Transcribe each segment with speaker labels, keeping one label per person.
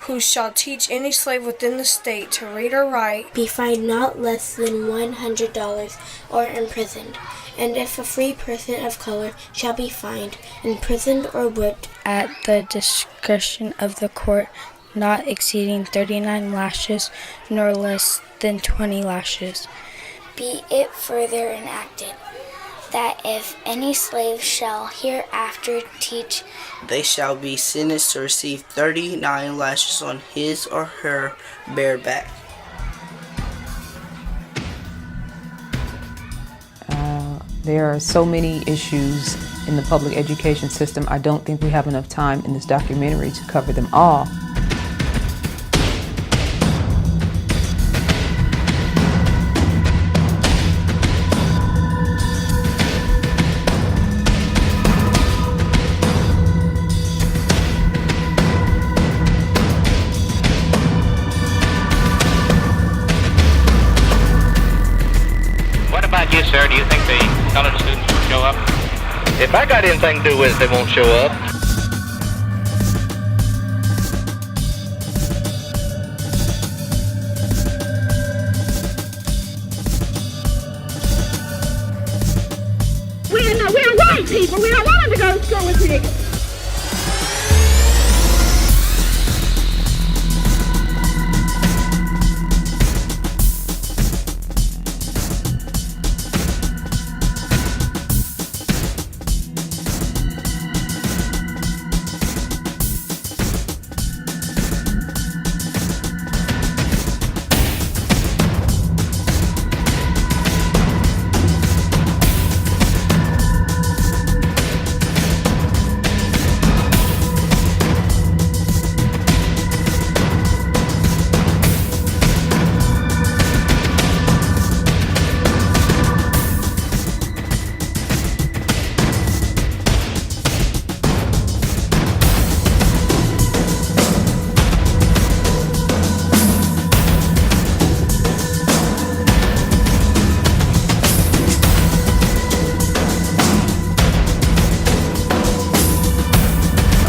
Speaker 1: who shall teach any slave within the state to read or write,
Speaker 2: be fined not less than $100 or imprisoned. And if a free person of color shall be fined, imprisoned, or whipped
Speaker 3: at the discretion of the court, not exceeding 39 lashes, nor less than 20 lashes.
Speaker 4: Be it further enacted, that if any slave shall hereafter teach,
Speaker 5: they shall be sentenced to receive 39 lashes on his or her bare back.
Speaker 6: There are so many issues in the public education system. I don't think we have enough time in this documentary to cover them all.
Speaker 7: What about you, sir? Do you think the colored students will show up?
Speaker 8: If I got anything to do with it, they won't show up.
Speaker 9: We're white people. We don't want them to go to school with niggas.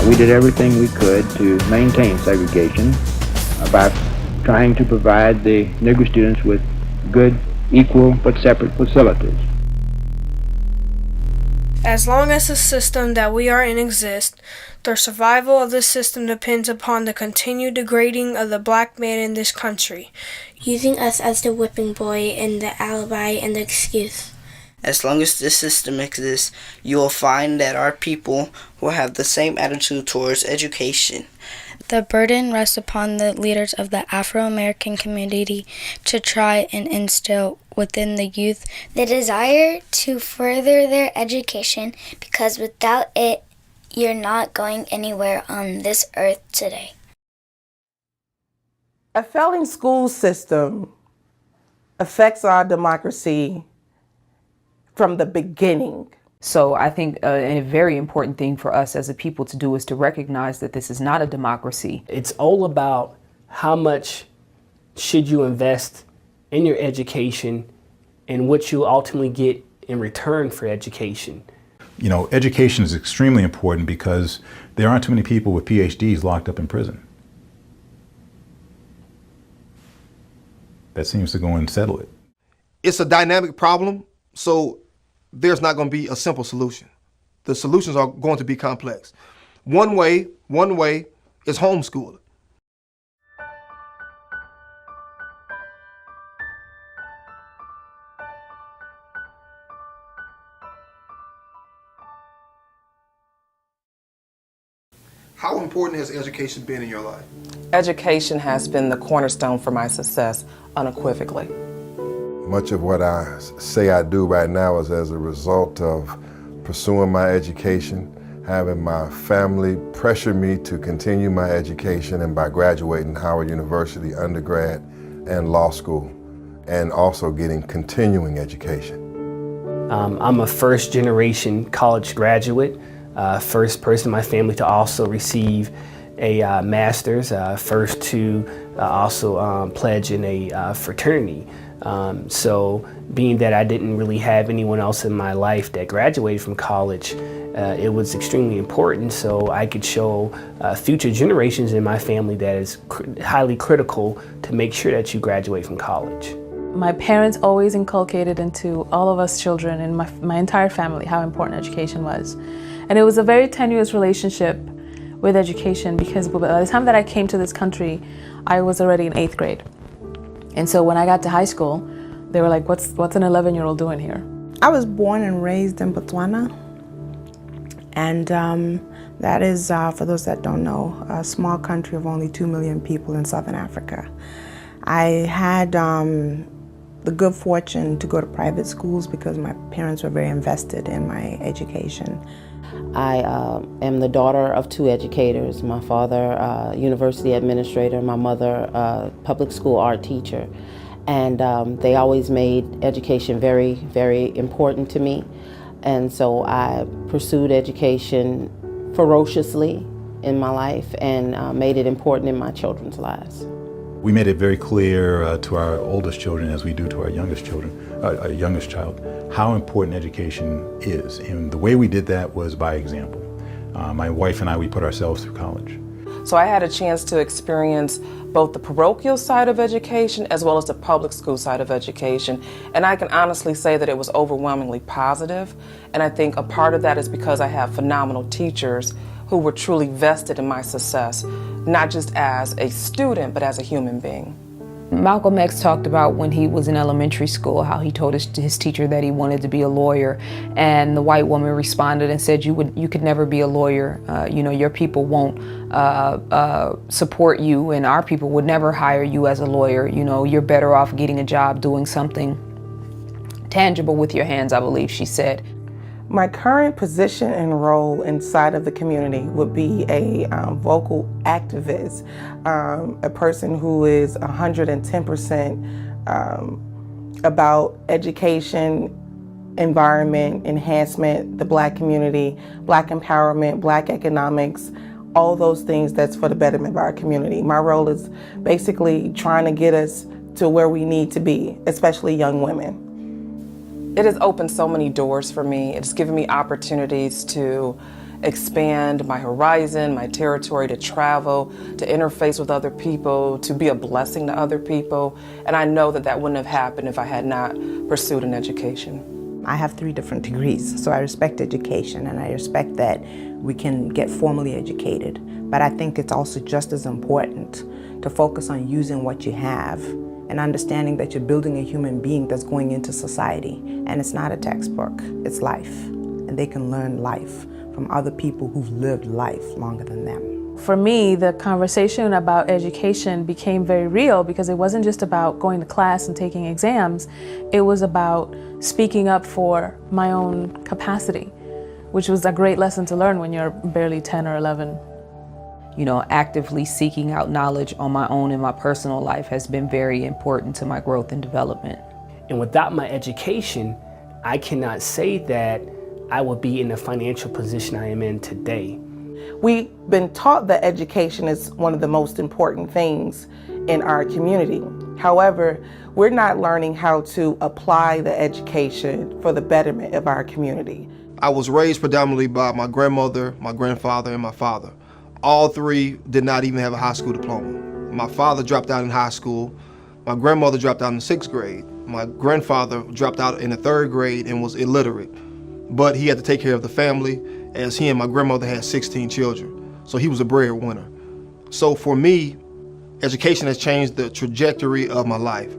Speaker 10: We did everything we could to maintain segregation by trying to provide the Negro students with good, equal, but separate facilities.
Speaker 1: As long as the system that we are in exists, the survival of this system depends upon the continued degrading of the black man in this country,
Speaker 2: using us as the whipping boy and the alibi and the excuse.
Speaker 5: As long as this system exists, you will find that our people will have the same attitude towards education.
Speaker 3: The burden rests upon the leaders of the Afro-American community to try and instill within the youth
Speaker 4: the desire to further their education, because without it, you're not going anywhere on this earth today.
Speaker 11: A failing school system affects our democracy from the beginning.
Speaker 6: So I think a very important thing for us as a people to do is to recognize that this is not a democracy.
Speaker 12: It's all about how much should you invest in your education and what you ultimately get in return for education.
Speaker 13: You know, education is extremely important because there aren't too many people with PhDs locked up in prison. That seems to go and settle it.
Speaker 14: It's a dynamic problem, so there's not going to be a simple solution. The solutions are going to be complex. One way is homeschooling. How important has education been in your life?
Speaker 11: Education has been the cornerstone for my success, unequivocally.
Speaker 15: Much of what I say I do right now is as a result of pursuing my education, having my family pressure me to continue my education, and by graduating Howard University undergrad and law school, and also getting continuing education.
Speaker 12: I'm a first-generation college graduate, first person in my family to also receive a master's, first to also pledge in a fraternity. So being that I didn't really have anyone else in my life that graduated from college, it was extremely important so I could show future generations in my family that is highly critical to make sure that you graduate from college.
Speaker 16: My parents always inculcated into all of us children and my entire family how important education was. And it was a very tenuous relationship with education because by the time that I came to this country, I was already in 8th grade. And so when I got to high school, they were like, what's an 11-year-old doing here?
Speaker 17: I was born and raised in Botswana. And that is, for those that don't know, a small country of only 2 million people in Southern Africa. I had the good fortune to go to private schools because my parents were very invested in my education.
Speaker 18: I am the daughter of 2 educators. My father, university administrator, my mother, public school art teacher. And they always made education very, very important to me. And so I pursued education ferociously in my life and made it important in my children's lives.
Speaker 13: We made it very clear to our oldest children, as we do to our youngest children, our youngest child, how important education is. And the way we did that was by example. My wife and I, we put ourselves through college.
Speaker 11: So I had a chance to experience both the parochial side of education as well as the public school side of education. And I can honestly say that it was overwhelmingly positive. And I think a part of that is because I have phenomenal teachers who were truly vested in my success, not just as a student, but as a human being.
Speaker 6: Malcolm X talked about when he was in elementary school how he told his teacher that he wanted to be a lawyer, and the white woman responded and said, you could never be a lawyer. Your people won't support you, and our people would never hire you as a lawyer. You're better off getting a job doing something tangible with your hands, I believe she said.
Speaker 17: My current position and role inside of the community would be a vocal activist, a person who is 110% about education, environment, enhancement, the Black community, Black empowerment, Black economics, all those things that's for the betterment of our community. My role is basically trying to get us to where we need to be, especially young women.
Speaker 11: It has opened so many doors for me. It's given me opportunities to expand my horizon, my territory, to travel, to interface with other people, to be a blessing to other people. And I know that that wouldn't have happened if I had not pursued an education.
Speaker 19: I have 3 different degrees, so I respect education and I respect that we can get formally educated. But I think it's also just as important to focus on using what you have and understanding that you're building a human being that's going into society. And it's not a textbook, it's life. And they can learn life from other people who've lived life longer than them.
Speaker 16: For me, the conversation about education became very real because it wasn't just about going to class and taking exams. It was about speaking up for my own capacity, which was a great lesson to learn when you're barely 10 or 11.
Speaker 6: Actively seeking out knowledge on my own in my personal life has been very important to my growth and development.
Speaker 12: And without my education, I cannot say that I would be in the financial position I am in today.
Speaker 17: We've been taught that education is one of the most important things in our community. However, we're not learning how to apply the education for the betterment of our community.
Speaker 14: I was raised predominantly by my grandmother, my grandfather, and my father. All 3 did not even have a high school diploma. My father dropped out in high school. My grandmother dropped out in the 6th grade. My grandfather dropped out in the 3rd grade and was illiterate. But he had to take care of the family, as he and my grandmother had 16 children. So he was a breadwinner. So for me, education has changed the trajectory of my life.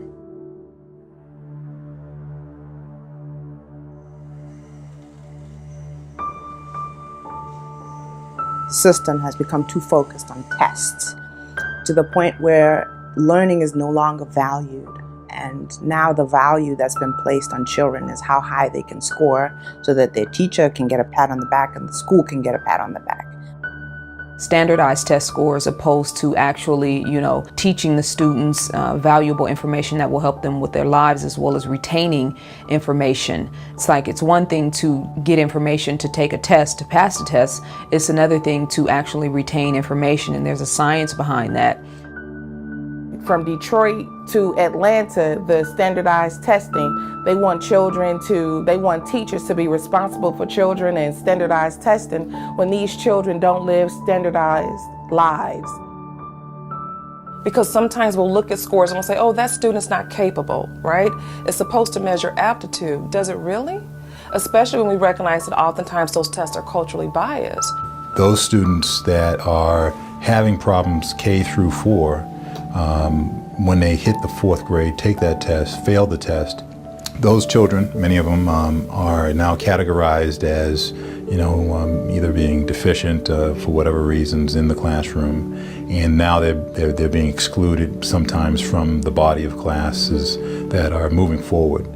Speaker 19: System has become too focused on tests to the point where learning is no longer valued. And now the value that's been placed on children is how high they can score so that their teacher can get a pat on the back and the school can get a pat on the back.
Speaker 6: Standardized test scores opposed to actually, teaching the students valuable information that will help them with their lives as well as retaining information. It's one thing to get information to take a test, to pass the test. It's another thing to actually retain information, and there's a science behind that.
Speaker 11: from Detroit to Atlanta, the standardized testing, they want teachers to be responsible for children and standardized testing when these children don't live standardized lives. Because sometimes we'll look at scores and we'll say, oh, that student's not capable, right? It's supposed to measure aptitude. Does it really? Especially when we recognize that oftentimes those tests are culturally biased.
Speaker 13: Those students that are having problems K through 4, when they hit the 4th grade, take that test, fail the test, those children, many of them are now categorized as, either being deficient for whatever reasons in the classroom, and now they're being excluded sometimes from the body of classes that are moving forward.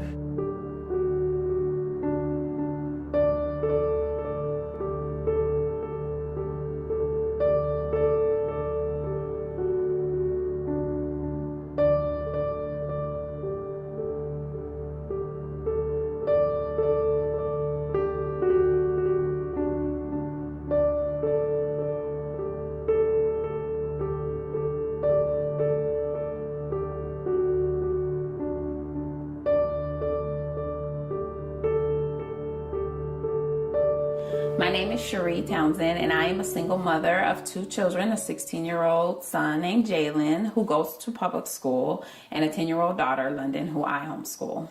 Speaker 20: My name is Cherie Townsend, and I am a single mother of 2 children, a 16-year-old son named Jalen, who goes to public school, and a 10-year-old daughter, London, who I homeschool.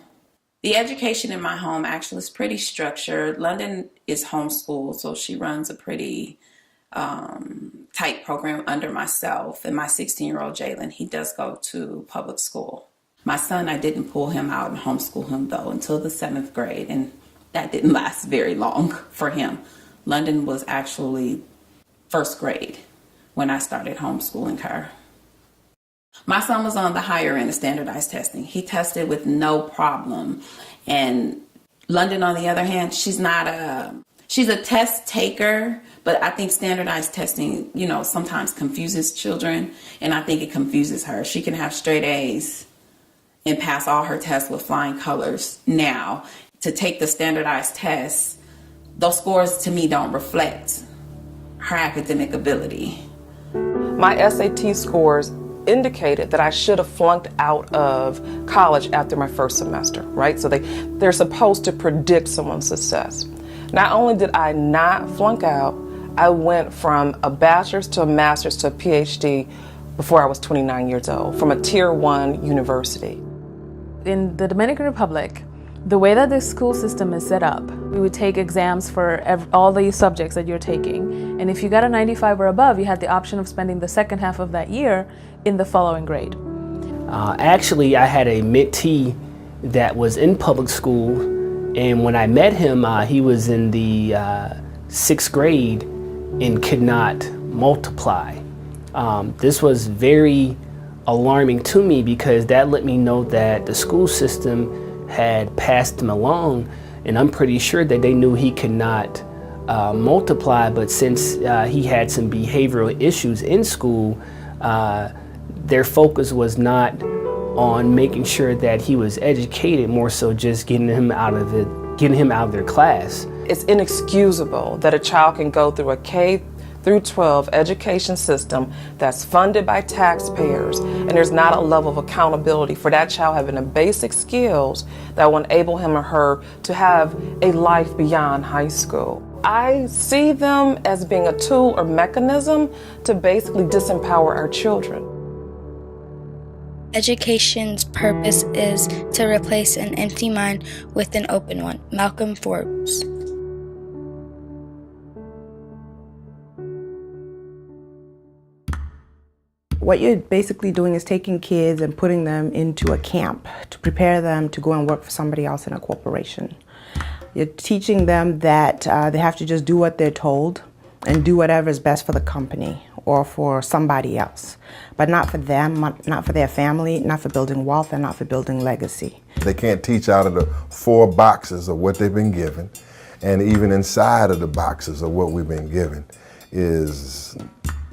Speaker 20: The education in my home actually is pretty structured. London is homeschooled, so she runs a pretty tight program under myself, and my 16-year-old Jalen, he does go to public school. My son, I didn't pull him out and homeschool him, though, until the 7th grade, and that didn't last very long for him. London was actually 1st grade when I started homeschooling her. My son was on the higher end of standardized testing. He tested with no problem. And London, on the other hand, she's a test taker, but I think standardized testing, sometimes confuses children, and I think it confuses her. She can have straight A's and pass all her tests with flying colors now. To take the standardized tests, those scores to me don't reflect her academic ability.
Speaker 11: My SAT scores indicated that I should have flunked out of college after my 1st semester, right? So they're supposed to predict someone's success. Not only did I not flunk out, I went from a bachelor's to a master's to a PhD before I was 29 years old, from a tier 1 university.
Speaker 16: In the Dominican Republic, the way that the school system is set up, we would take exams for all the subjects that you're taking. And if you got a 95 or above, you had the option of spending the second half of that year in the following grade.
Speaker 12: Actually, I had a mentee that was in public school, and when I met him, he was in the 6th grade and could not multiply. This was very alarming to me because that let me know that the school system had passed him along, and I'm pretty sure that they knew he could not multiply, but since he had some behavioral issues in school, their focus was not on making sure that he was educated, more so just getting him out of their class.
Speaker 11: It's inexcusable that a child can go through a K through 12 education system that's funded by taxpayers, and there's not a level of accountability for that child having the basic skills that will enable him or her to have a life beyond high school. I see them as being a tool or mechanism to basically disempower our children.
Speaker 4: Education's purpose is to replace an empty mind with an open one. Malcolm Forbes.
Speaker 17: What you're basically doing is taking kids and putting them into a camp to prepare them to go and work for somebody else in a corporation. You're teaching them that they have to just do what they're told and do whatever is best for the company or for somebody else, but not for them, not for their family, not for building wealth, and not for building legacy.
Speaker 15: They can't teach out of the 4 boxes of what they've been given, and even inside of the boxes of what we've been given is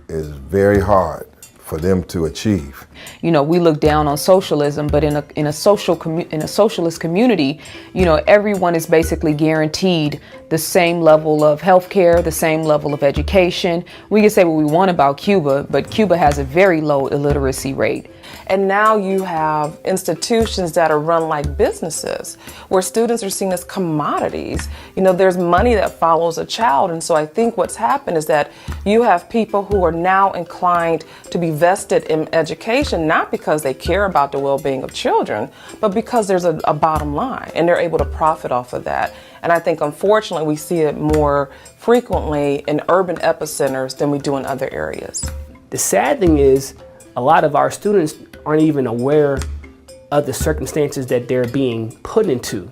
Speaker 15: very hard for them to achieve.
Speaker 6: you know, we look down on socialism, but in a socialist community, you know, everyone is basically guaranteed the same level of healthcare, the same level of education. We can say what we want about Cuba, but Cuba has a very low illiteracy rate.
Speaker 11: And now you have institutions that are run like businesses, where students are seen as commodities. You know, there's money that follows a child. And so I think what's happened is that you have people who are now inclined to be vested in education, not because they care about the well-being of children, but because there's a bottom line and they're able to profit off of that. And I think, unfortunately, we see it more frequently in urban epicenters than we do in other areas.
Speaker 12: The sad thing is, a lot of our students aren't even aware of the circumstances that they're being put into.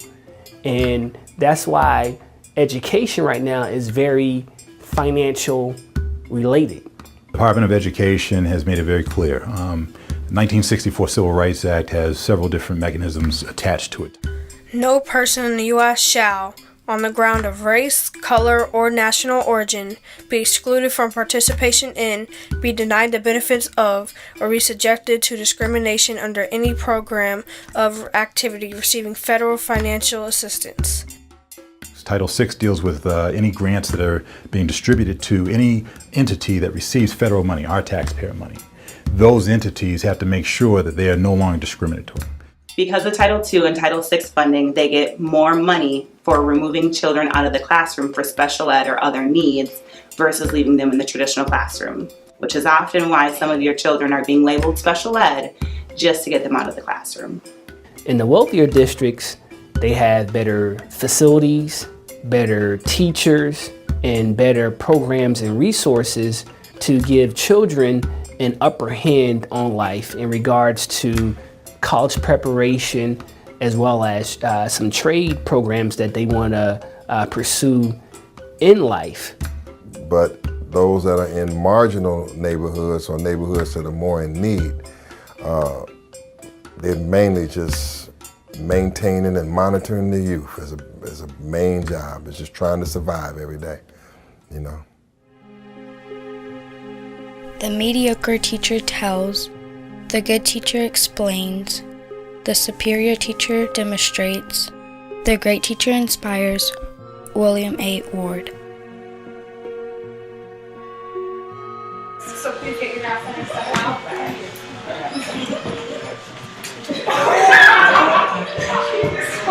Speaker 12: And that's why education right now is very financial related.
Speaker 13: The Department of Education has made it very clear. The 1964 Civil Rights Act has several different mechanisms attached to it.
Speaker 1: No person in the U.S. shall, on the ground of race, color, or national origin, be excluded from participation in, be denied the benefits of, or be subjected to discrimination under any program of activity receiving federal financial assistance.
Speaker 13: Title VI deals with any grants that are being distributed to any entity that receives federal money, our taxpayer money. Those entities have to make sure that they are no longer discriminatory.
Speaker 21: Because of Title II and Title VI funding, they get more money for removing children out of the classroom for special ed or other needs versus leaving them in the traditional classroom, which is often why some of your children are being labeled special ed just to get them out of the classroom.
Speaker 12: In the wealthier districts, they have better facilities, better teachers, and better programs and resources to give children an upper hand on life in regards to college preparation, as well as some trade programs that they want to pursue in life.
Speaker 15: But those that are in marginal neighborhoods or neighborhoods that are more in need, they're mainly just maintaining and monitoring the youth as a main job. It's just trying to survive every day, you know.
Speaker 3: The mediocre teacher tells, the good teacher explains, the superior teacher demonstrates, the great teacher inspires. William A. Ward.
Speaker 20: So please get your napkin and stuff out there.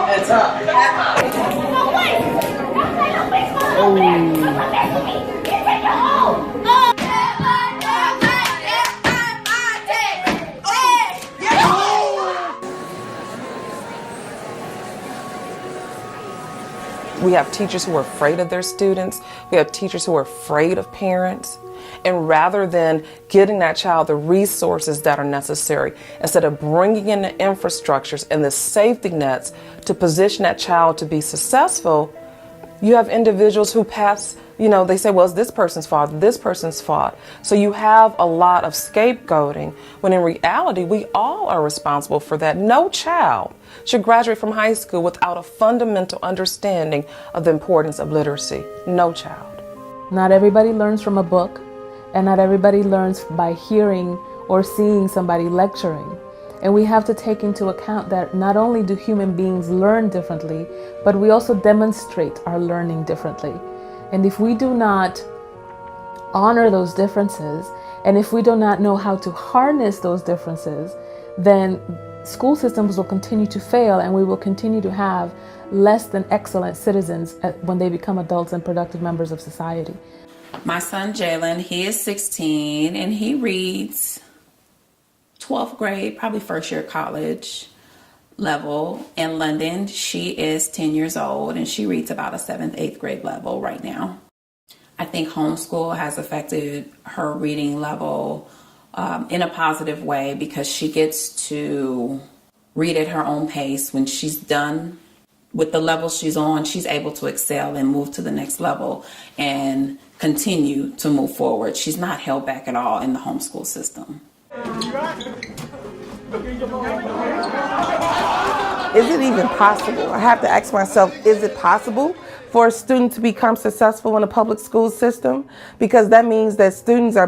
Speaker 21: Heads up.
Speaker 11: We have teachers who are afraid of their students. We have teachers who are afraid of parents. And rather than getting that child the resources that are necessary, instead of bringing in the infrastructures and the safety nets to position that child to be successful, you have individuals who pass, they say, well, it's this person's fault, this person's fault. So you have a lot of scapegoating, when in reality, we all are responsible for that. No child should graduate from high school without a fundamental understanding of the importance of literacy. No child.
Speaker 16: Not everybody learns from a book, and not everybody learns by hearing or seeing somebody lecturing. And we have to take into account that not only do human beings learn differently, but we also demonstrate our learning differently. And if we do not honor those differences, and if we do not know how to harness those differences, then school systems will continue to fail, and we will continue to have less than excellent citizens when they become adults and productive members of society.
Speaker 20: My son Jalen, he is 16 and he reads 12th grade, probably first year college level. In London, she is 10 years old and she reads about a 7th, 8th grade level right now. I think homeschool has affected her reading level in a positive way, because she gets to read at her own pace. When she's done with the level she's on, she's able to excel and move to the next level and continue to move forward. She's not held back at all in the homeschool system.
Speaker 22: Is it even possible? I have to ask myself, is it possible for a student to become successful in a public school system? Because that means that students are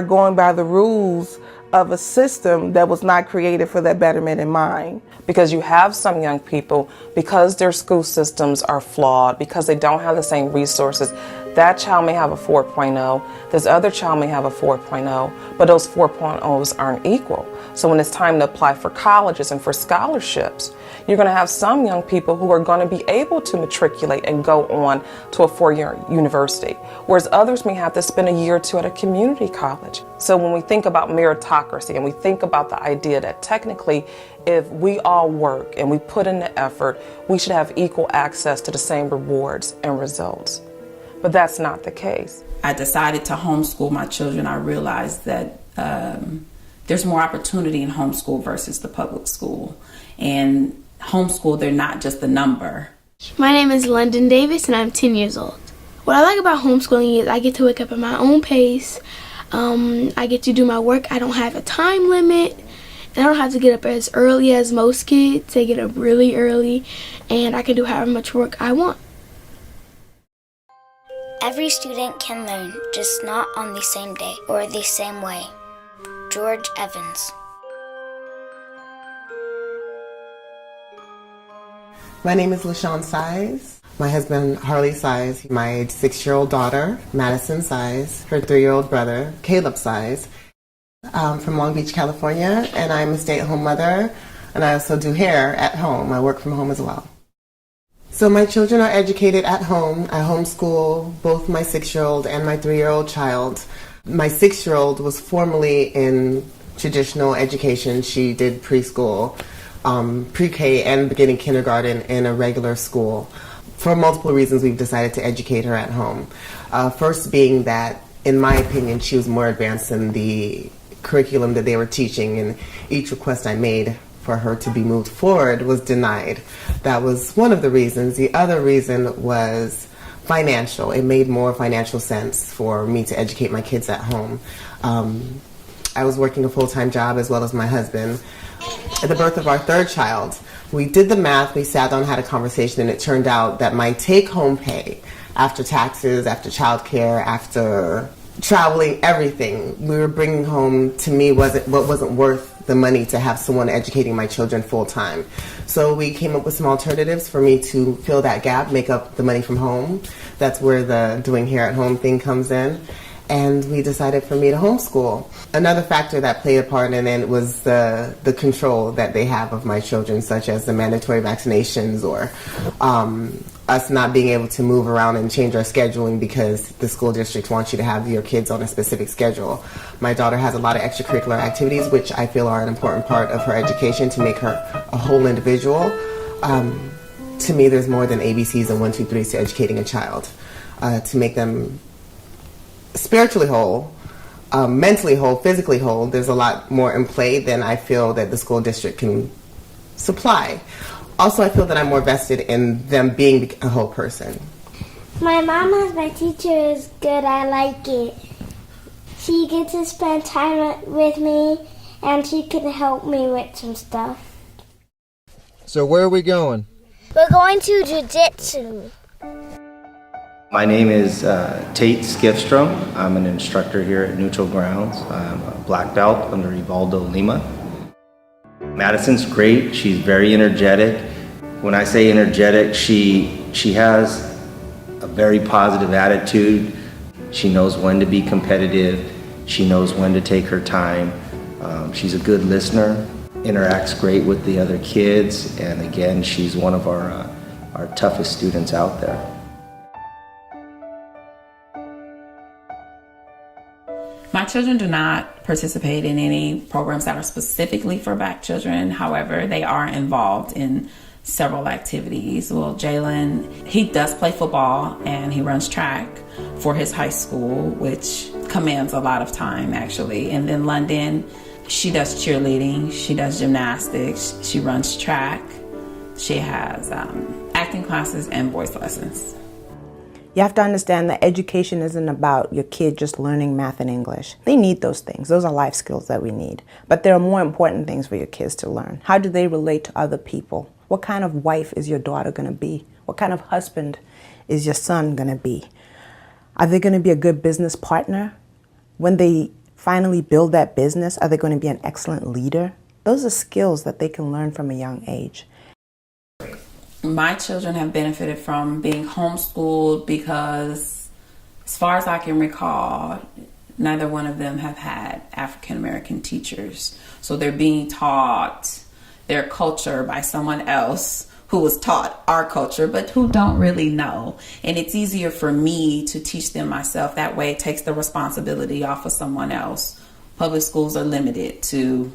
Speaker 22: going by the rules of a system that was not created for that betterment in mind.
Speaker 11: Because you have some young people, because their school systems are flawed, because they don't have the same resources, that child may have a 4.0, this other child may have a 4.0, but those 4.0s aren't equal. So when it's time to apply for colleges and for scholarships, you're going to have some young people who are going to be able to matriculate and go on to a 4-year university, whereas others may have to spend a year or two at a community college. So when we think about meritocracy and we think about the idea that technically if we all work and we put in the effort, we should have equal access to the same rewards and results. But that's not the case.
Speaker 20: I decided to homeschool my children. I realized that there's more opportunity in homeschool versus the public school. And homeschool, they're not just a number.
Speaker 2: My name is London Davis and I'm 10 years old. What I like about homeschooling is I get to wake up at my own pace. I get to do my work. I don't have a time limit. And I don't have to get up as early as most kids. They get up really early and I can do however much work I want.
Speaker 4: Every student can learn, just not on the same day or the same way. George Evans.
Speaker 7: My name is LaShawn Size. My husband, Harley Size. My 6-year-old daughter, Madison Size. Her 3-year-old brother, Caleb Size. From Long Beach, California, and I'm a stay-at-home mother, and I also do hair at home. I work from home as well. So my children are educated at home. I homeschool both my 6-year-old and my 3-year-old child. My 6-year-old was formerly in traditional education. She did preschool, pre-K and beginning kindergarten in a regular school. For multiple reasons, we've decided to educate her at home. First being that, in my opinion, she was more advanced in the curriculum that they were teaching, and each request I made for her to be moved forward was denied. That was one of the reasons. The other reason was financial. It made more financial sense for me to educate my kids at home. I was working a full-time job as well as my husband. At the birth of our 3rd child, we did the math, we sat down, had a conversation, and it turned out that my take-home pay, after taxes, after childcare, after traveling, everything we were bringing home to me wasn't worth the money to have someone educating my children full time. So we came up with some alternatives for me to fill that gap, make up the money from home. That's where the doing hair at home thing comes in. And we decided for me to homeschool. Another factor that played a part in it was the control that they have of my children, such as the mandatory vaccinations or us not being able to move around and change our scheduling because the school district wants you to have your kids on a specific schedule. My daughter has a lot of extracurricular activities, which I feel are an important part of her education to make her a whole individual. To me, there's more than ABCs and 1, 2, 3s to educating a child. To make them spiritually whole, mentally whole, physically whole, there's a lot more in play than I feel that the school district can supply. Also, I feel that I'm more vested in them being a whole person.
Speaker 8: My mama, my teacher, is good. I like it. She gets to spend time with me, and she can help me with some stuff.
Speaker 23: So where are we going?
Speaker 8: We're going to jiu-jitsu.
Speaker 24: My name is Tate Skifstrom. I'm an instructor here at Neutral Grounds. I'm a black belt under Evaldo Lima. Madison's great. She's very energetic. When I say energetic, she has a very positive attitude. She knows when to be competitive. She knows when to take her time. She's a good listener, interacts great with the other kids, and again, she's one of our toughest students out there.
Speaker 20: My children do not participate in any programs that are specifically for Black children. However, they are involved in several activities. Well, Jalen, he does play football and he runs track for his high school, which commands a lot of time actually. And then London, she does cheerleading, she does gymnastics, she runs track, she has acting classes and voice lessons.
Speaker 19: You have to understand that education isn't about your kid just learning math and English. They need those things. Those are life skills that we need. But there are more important things for your kids to learn. How do they relate to other people? What kind of wife is your daughter going to be? What kind of husband is your son going to be? Are they going to be a good business partner? When they finally build that business? Are they going to be an excellent leader? Those are skills that they can learn from a young age.
Speaker 20: My children have benefited from being homeschooled because, as far as I can recall, neither one of them have had African American teachers. So they're being taught their culture by someone else who was taught our culture, but who don't really know. And it's easier for me to teach them myself. That way it takes the responsibility off of someone else. Public schools are limited to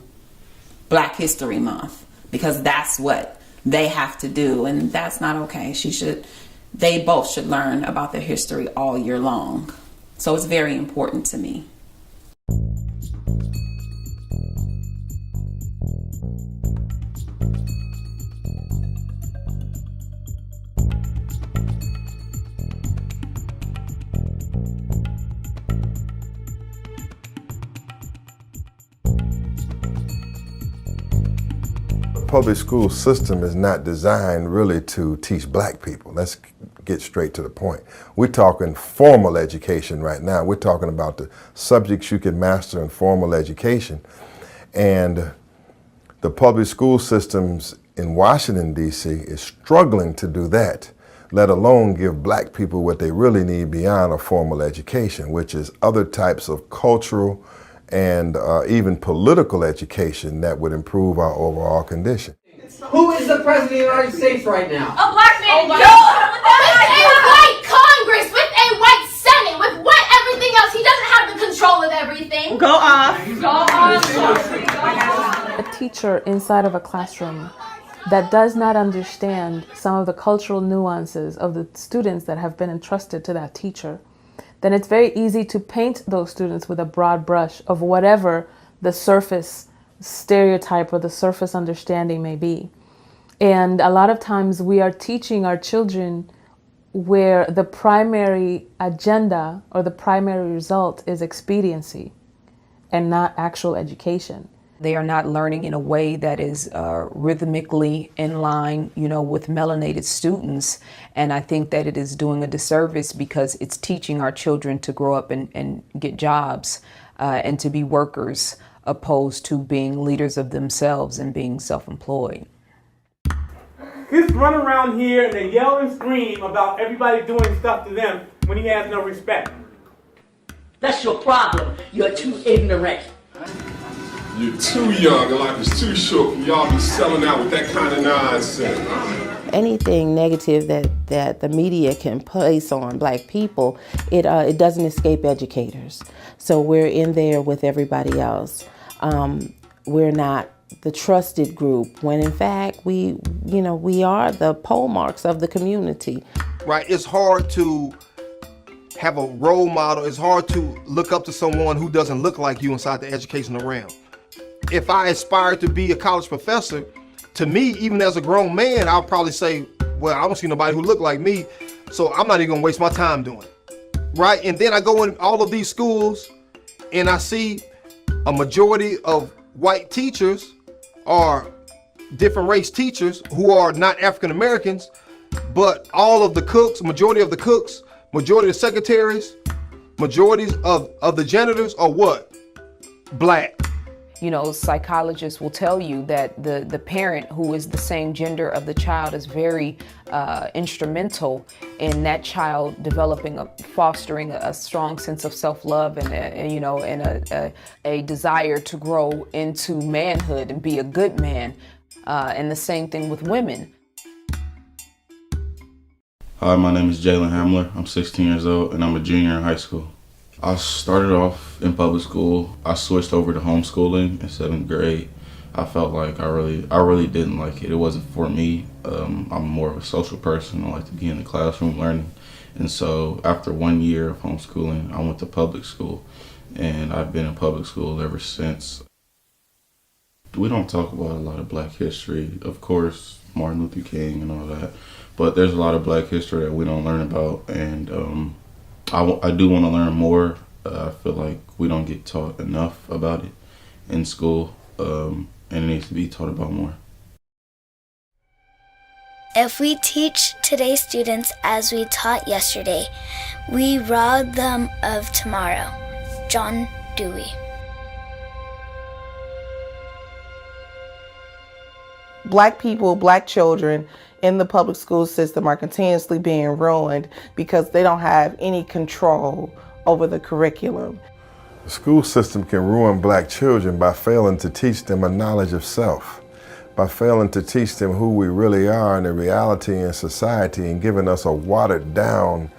Speaker 20: Black History Month because that's what they have to do, and that's not okay. They both should learn about their history all year long. So it's very important to me.
Speaker 15: Public school system is not designed really to teach Black people. Let's get straight to the point. We're talking formal education right now. We're talking about the subjects you can master in formal education. And the public school systems in Washington, D.C. is struggling to do that, let alone give Black people what they really need beyond a formal education, which is other types of cultural and even political education that would improve our overall condition.
Speaker 5: Who is the president of the United States right now?
Speaker 2: A Black man. With a white Congress, with a white Senate, with what everything else. He doesn't have the control of everything.
Speaker 5: Go off.
Speaker 16: A teacher inside of a classroom that does not understand some of the cultural nuances of the students that have been entrusted to that teacher, then it's very easy to paint those students with a broad brush of whatever the surface stereotype or the surface understanding may be. And a lot of times we are teaching our children where the primary agenda or the primary result is expediency and not actual education.
Speaker 6: They are not learning in a way that is rhythmically in line, with melanated students. And I think that it is doing a disservice because it's teaching our children to grow up and get jobs and to be workers, opposed to being leaders of themselves and being self-employed.
Speaker 9: Kids run around here and they yell and scream about everybody doing stuff to them when he has no respect.
Speaker 5: That's your problem. You're too ignorant.
Speaker 10: You're too young and life is too short for y'all to be selling out with that kind of nonsense.
Speaker 18: Anything negative that the media can place on Black people, it doesn't escape educators. So we're in there with everybody else. We're not the trusted group when in fact we are the pole marks of the community.
Speaker 14: Right, it's hard to have a role model. It's hard to look up to someone who doesn't look like you inside the educational realm. If I aspire to be a college professor, to me, even as a grown man, I'll probably say, well, I don't see nobody who look like me, so I'm not even gonna waste my time doing it, right? And then I go in all of these schools and I see a majority of white teachers or different race teachers who are not African Americans, but all of the cooks, majority of the cooks, majority of the secretaries, majorities of the janitors are what? Black.
Speaker 6: Psychologists will tell you that the parent who is the same gender of the child is very instrumental in that child developing, fostering a strong sense of self-love and a desire to grow into manhood and be a good man. And the same thing with women.
Speaker 25: Hi, my name is Jalen Hamler. I'm 16 years old and I'm a junior in high school. I started off in public school. I switched over to homeschooling in 7th grade. I felt like I really didn't like it. It wasn't for me. I'm more of a social person. I like to be in the classroom learning. And so after 1 year of homeschooling, I went to public school. And I've been in public school ever since. We don't talk about a lot of Black history. Of course, Martin Luther King and all that. But there's a lot of Black history that we don't learn about. And I do want to learn more. I feel like we don't get taught enough about it in school, and it needs to be taught about more.
Speaker 4: If we teach today's students as we taught yesterday, we rob them of tomorrow. John Dewey.
Speaker 22: Black people, black children in the public school system are continuously being ruined because they don't have any control over the curriculum.
Speaker 15: The school system can ruin black children by failing to teach them a knowledge of self, by failing to teach them who we really are and the reality in society, and giving us a watered down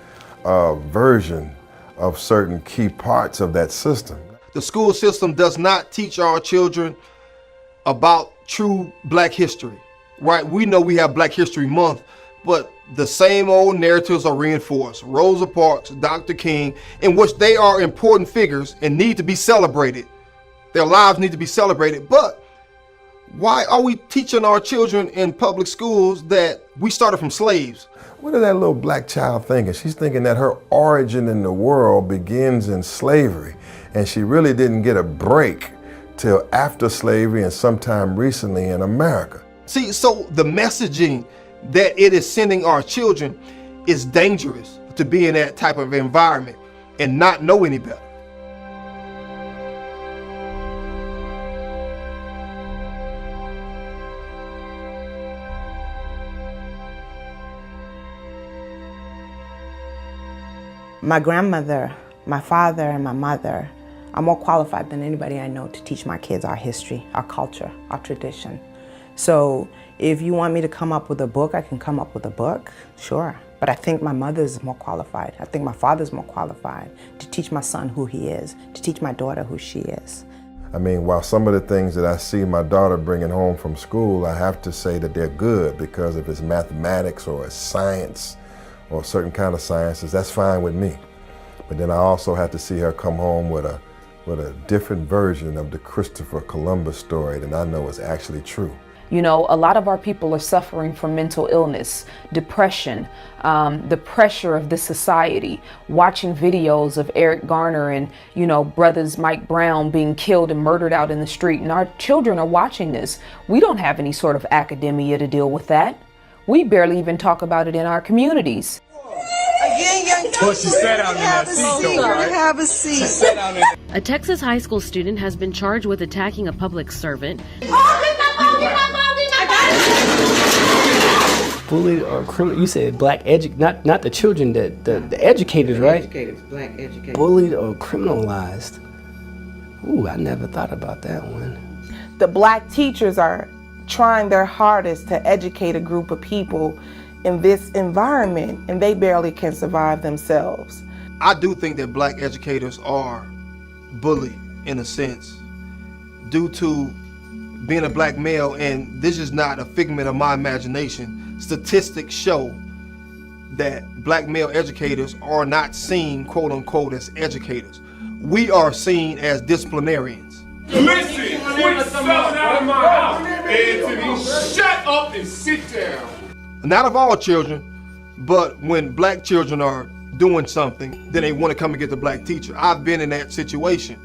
Speaker 15: version of certain key parts of that system.
Speaker 14: The school system does not teach our children about true black history, right? We know we have Black History Month, but the same old narratives are reinforced. Rosa Parks, Dr. King, in which they are important figures and need to be celebrated. Their lives need to be celebrated, but why are we teaching our children in public schools that we started from slaves?
Speaker 15: What is that little black child thinking? She's thinking that her origin in the world begins in slavery, and she really didn't get a break till after slavery and sometime recently in America.
Speaker 14: See, so the messaging that it is sending our children is dangerous to be in that type of environment and not know any better.
Speaker 19: My grandmother, my father, and my mother are more qualified than anybody I know to teach my kids our history, our culture, our tradition. So if you want me to come up with a book, I can come up with a book, sure. But I think my mother's more qualified. I think my father's more qualified to teach my son who he is, to teach my daughter who she is.
Speaker 15: I mean, while some of the things that I see my daughter bringing home from school, I have to say that they're good, because if it's mathematics or it's science or a certain kind of sciences, that's fine with me. But then I also have to see her come home with a different version of the Christopher Columbus story that I know is actually true.
Speaker 6: You know, a lot of our people are suffering from mental illness, depression, the pressure of this society, watching videos of Eric Garner and, you know, brothers Mike Brown being killed and murdered out in the street. And our children are watching this. We don't have any sort of academia to deal with that. We barely even talk about it in our communities.
Speaker 1: Well, she sat down in that seat, though, right? Have a seat. She sat down in
Speaker 3: A Texas high school student has been charged with attacking a public servant.
Speaker 12: Bullied or criminal? You said black not the children, the educators, right?
Speaker 13: Educators, black educators.
Speaker 12: Bullied or criminalized. Ooh, I never thought about that one.
Speaker 22: The black teachers are trying their hardest to educate a group of people in this environment, and they barely can survive themselves.
Speaker 14: I do think that black educators are bullied in a sense due to being a black male, and this is not a figment of my imagination. Statistics show that black male educators are not seen, quote unquote, as educators. We are seen as disciplinarians.
Speaker 10: Listen, quit selling out of my house. Anthony, shut up and sit down.
Speaker 14: Not of all children, but when black children are doing something, then they want to come and get the black teacher. I've been in that situation.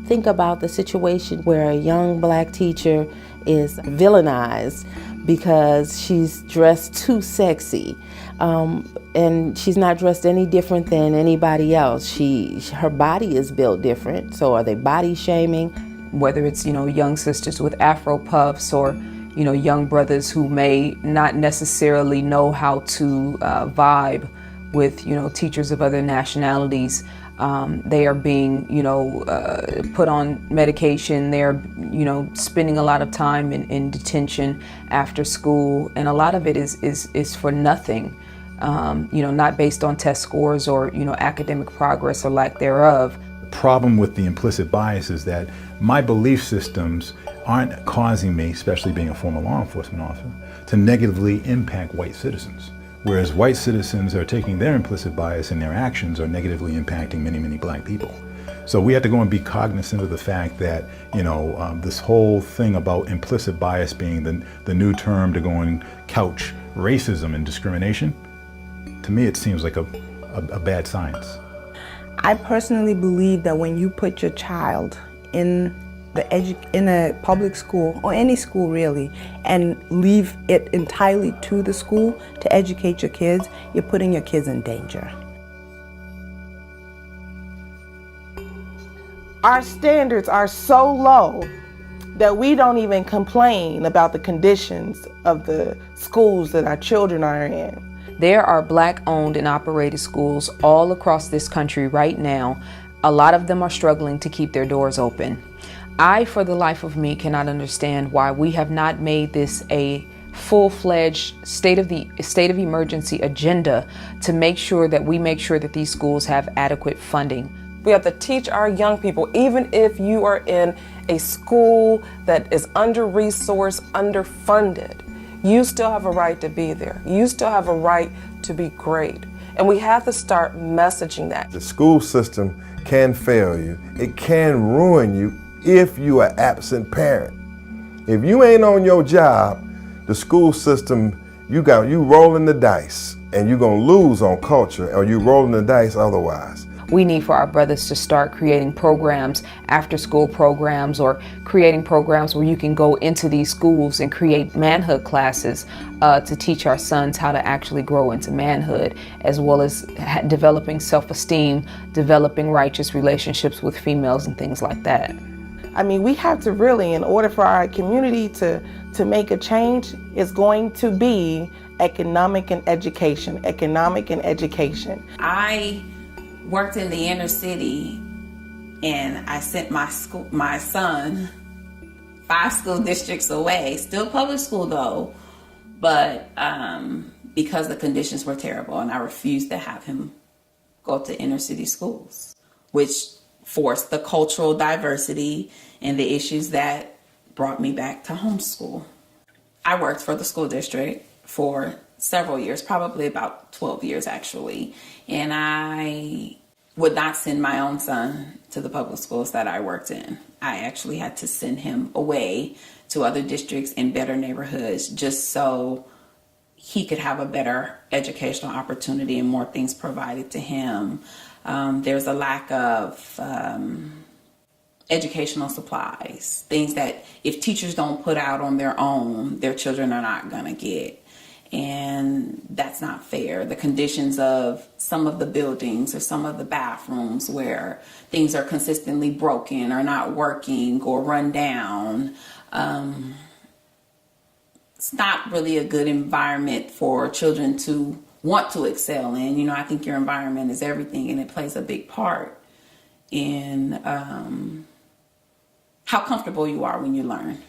Speaker 18: Think about the situation where a young black teacher is villainized because she's dressed too sexy, and she's not dressed any different than anybody else. Her body is built different, so are they body shaming?
Speaker 6: Whether it's, you know, young sisters with Afro puffs or, you know, young brothers who may not necessarily know how to vibe with, you know, teachers of other nationalities. They are being, you know, put on medication. They're, you know, spending a lot of time in detention after school, and a lot of it is for nothing. You know, not based on test scores or, you know, academic progress or lack thereof.
Speaker 17: The problem with the implicit bias is that my belief systems aren't causing me, especially being a former law enforcement officer, to negatively impact white citizens. Whereas white citizens are taking their implicit bias and their actions are negatively impacting many, many black people. So we have to go and be cognizant of the fact that, you know, this whole thing about implicit bias being the new term to go and couch racism and discrimination, to me it seems like a bad science.
Speaker 19: I personally believe that when you put your child in a public school, or any school really, and leave it entirely to the school to educate your kids, you're putting your kids in danger.
Speaker 22: Our standards are so low that we don't even complain about the conditions of the schools that our children are in.
Speaker 6: There are Black-owned and operated schools all across this country right now. A lot of them are struggling to keep their doors open. I, for the life of me, cannot understand why we have not made this a full-fledged state of emergency agenda to make sure that these schools have adequate funding.
Speaker 7: We have to teach our young people, even if you are in a school that is under-resourced, underfunded, you still have a right to be there. You still have a right to be great. And we have to start messaging that.
Speaker 15: The school system can fail you. It can ruin you if you are an absent parent. If you ain't on your job, the school system, you rolling the dice, and you're gonna lose on culture, or you rolling the dice otherwise.
Speaker 6: We need for our brothers to start creating programs, after-school programs, or creating programs where you can go into these schools and create manhood classes to teach our sons how to actually grow into manhood, as well as developing self-esteem, developing righteous relationships with females and things like that.
Speaker 22: I mean, we have to really, in order for our community to make a change, it's going to be economic and education.
Speaker 20: I worked in the inner city, and I sent my son 5 school districts away, still public school though, but because the conditions were terrible, and I refused to have him go to inner city schools, which forced the cultural diversity and the issues that brought me back to homeschool. I worked for the school district for several years, probably about 12 years actually, and I would not send my own son to the public schools that I worked in. I actually had to send him away to other districts in better neighborhoods just so he could have a better educational opportunity and more things provided to him. There's a lack of educational supplies, things that if teachers don't put out on their own, their children are not gonna get. And that's not fair. The conditions of some of the buildings or some of the bathrooms where things are consistently broken or not working or run down, it's not really a good environment for children to want to excel in. You know, I think your environment is everything, and it plays a big part in how comfortable you are when you learn.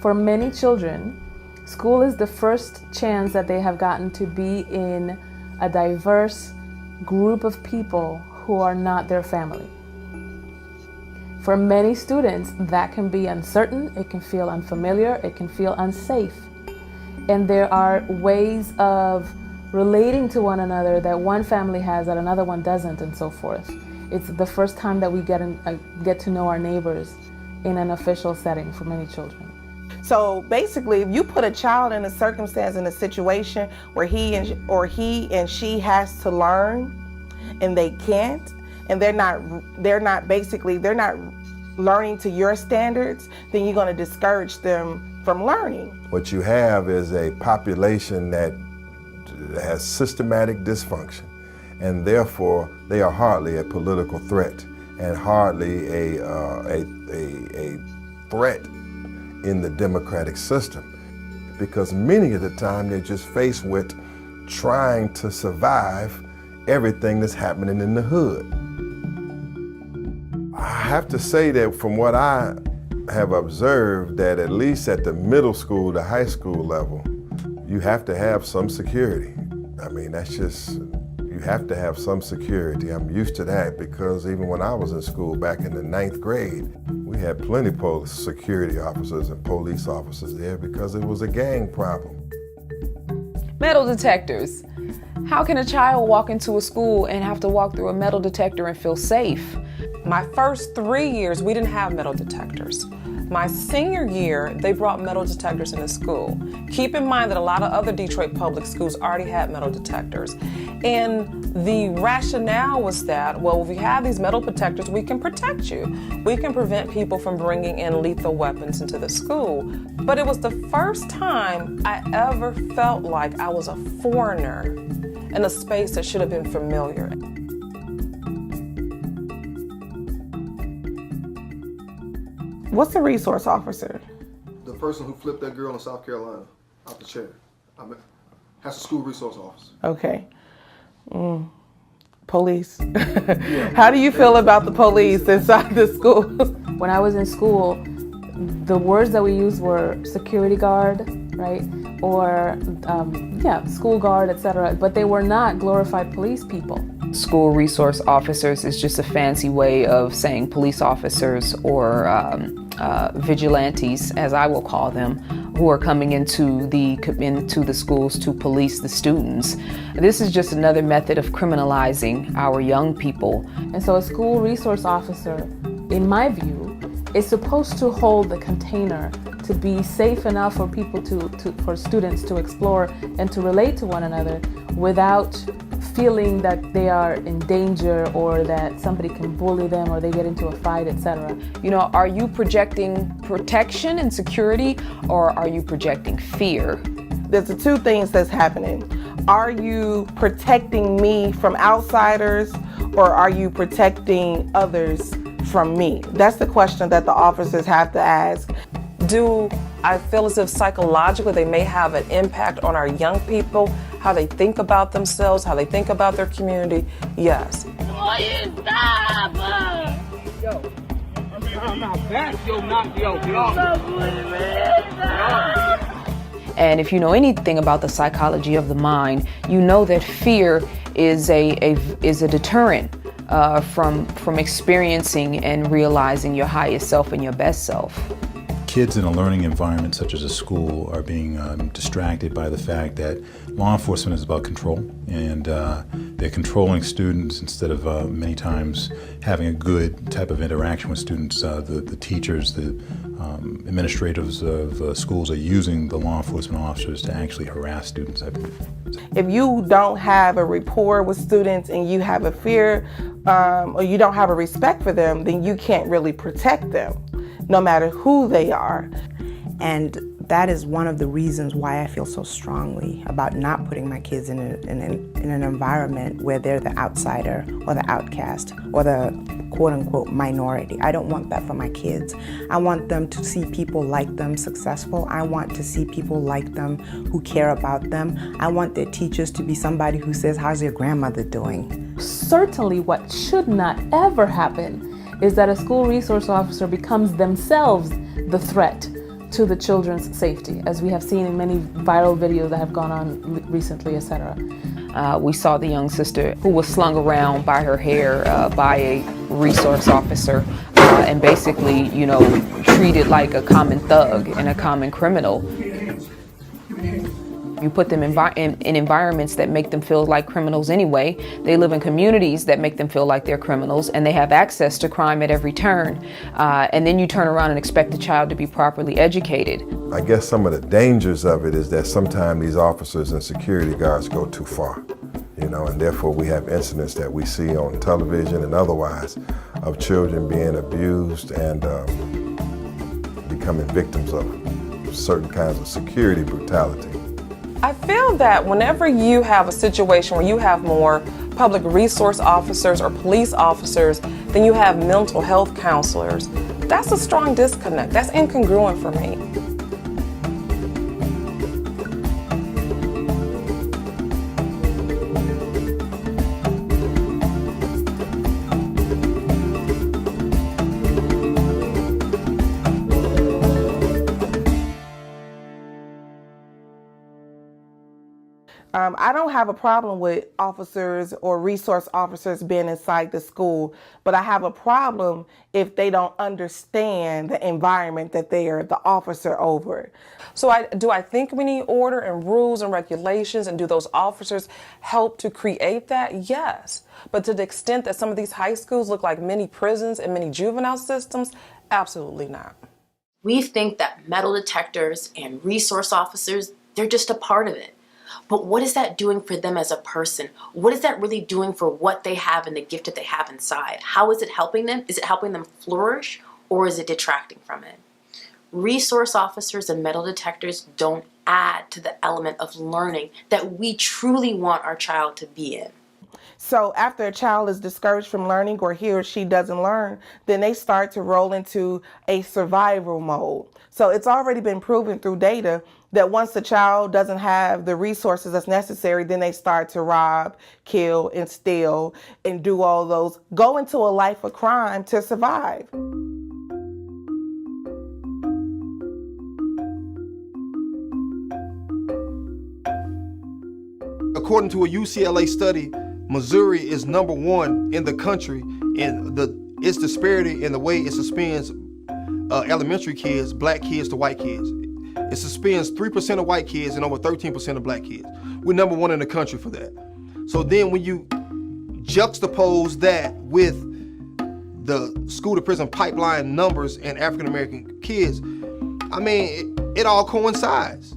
Speaker 16: For many children, school is the first chance that they have gotten to be in a diverse group of people who are not their family. For many students, that can be uncertain, it can feel unfamiliar, it can feel unsafe. And there are ways of relating to one another that one family has that another one doesn't, and so forth. It's the first time that we get to know our neighbors in an official setting for many children.
Speaker 22: So basically, if you put a child in a circumstance, in a situation where he and she has to learn and they can't, and they're not learning to your standards, then you're going to discourage them from learning.
Speaker 15: What you have is a population that has systematic dysfunction, and therefore they are hardly a political threat and hardly a threat in the democratic system, because many of the time they're just faced with trying to survive everything that's happening in the hood. I have to say that from what I have observed, that at least at the middle school to high school level, you have to have some security. I mean, that's just, you have to have some security. I'm used to that because even when I was in school back in the 9th grade, we had plenty of security officers and police officers there because it was a gang problem.
Speaker 6: Metal detectors. How can a child walk into a school and have to walk through a metal detector and feel safe?
Speaker 7: My first 3 years, we didn't have metal detectors. My senior year, they brought metal detectors into school. Keep in mind that a lot of other Detroit public schools already had metal detectors. And the rationale was that, well, if we have these metal detectors, we can protect you. We can prevent people from bringing in lethal weapons into the school. But it was the first time I ever felt like I was a foreigner in a space that should have been familiar.
Speaker 22: What's a resource officer?
Speaker 14: The person who flipped that girl in South Carolina out the chair. That's a school resource officer.
Speaker 22: Okay. Police. How do you feel about the police inside the school?
Speaker 16: When I was in school, the words that we used were security guard, right? Or, school guard, etc. But they were not glorified police people.
Speaker 6: School resource officers is just a fancy way of saying police officers or vigilantes, as I will call them, who are coming into the schools to police the students. This is just another method of criminalizing our young people.
Speaker 16: And so a school resource officer, in my view, is supposed to hold the container to be safe enough for people for students to explore and to relate to one another without feeling that they are in danger or that somebody can bully them or they get into a fight, etc.
Speaker 6: You know, are you projecting protection and security, or are you projecting fear?
Speaker 22: There's the two things that's happening. Are you protecting me from outsiders, or are you protecting others from me? That's the question that the officers have to ask.
Speaker 7: Do I feel as if psychologically they may have an impact on our young people, how they think about themselves, how they think about their community? Yes.
Speaker 6: And if you know anything about the psychology of the mind, you know that fear is a deterrent from experiencing and realizing your highest self and your best self.
Speaker 17: Kids in a learning environment such as a school are being distracted by the fact that law enforcement is about control, and they're controlling students instead of many times having a good type of interaction with students. The teachers, the administrators of schools are using the law enforcement officers to actually harass students, I believe.
Speaker 22: If you don't have a rapport with students and you have a fear or you don't have a respect for them, then you can't really protect them, no matter who they are.
Speaker 19: And that is one of the reasons why I feel so strongly about not putting my kids in an environment where they're the outsider or the outcast or the quote-unquote minority. I don't want that for my kids. I want them to see people like them successful. I want to see people like them who care about them. I want their teachers to be somebody who says, "How's your grandmother doing?"
Speaker 16: Certainly what should not ever happen is that a school resource officer becomes themselves the threat to the children's safety, as we have seen in many viral videos that have gone on recently, etc.
Speaker 6: We saw the young sister who was slung around by her hair by a resource officer and basically, treated like a common thug and a common criminal. You put them in environments that make them feel like criminals anyway. They live in communities that make them feel like they're criminals, and they have access to crime at every turn. And then you turn around and expect the child to be properly educated.
Speaker 15: I guess some of the dangers of it is that sometimes these officers and security guards go too far, and therefore we have incidents that we see on television and otherwise of children being abused and becoming victims of certain kinds of security brutality.
Speaker 7: I feel that whenever you have a situation where you have more public resource officers or police officers than you have mental health counselors, that's a strong disconnect. That's incongruent for me.
Speaker 22: I don't have a problem with officers or resource officers being inside the school, but I have a problem if they don't understand the environment that they are the officer over.
Speaker 7: So do I think we need order and rules and regulations, and do those officers help to create that? Yes. But to the extent that some of these high schools look like mini prisons and mini juvenile systems, absolutely not.
Speaker 8: We think that metal detectors and resource officers, they're just a part of it. But what is that doing for them as a person? What is that really doing for what they have and the gift that they have inside? How is it helping them? Is it helping them flourish, or is it detracting from it? Resource officers and metal detectors don't add to the element of learning that we truly want our child to be in.
Speaker 22: So after a child is discouraged from learning or he or she doesn't learn, then they start to roll into a survival mode. So it's already been proven through data that once the child doesn't have the resources that's necessary, then they start to rob, kill, and steal, and do all those, go into a life of crime to survive.
Speaker 14: According to a UCLA study, Missouri is #1 in the country in its disparity in the way it suspends elementary kids, black kids to white kids. It suspends 3% of white kids and over 13% of black kids. We're #1 in the country for that. So then when you juxtapose that with the school to prison pipeline numbers and African American kids, I mean, it all coincides.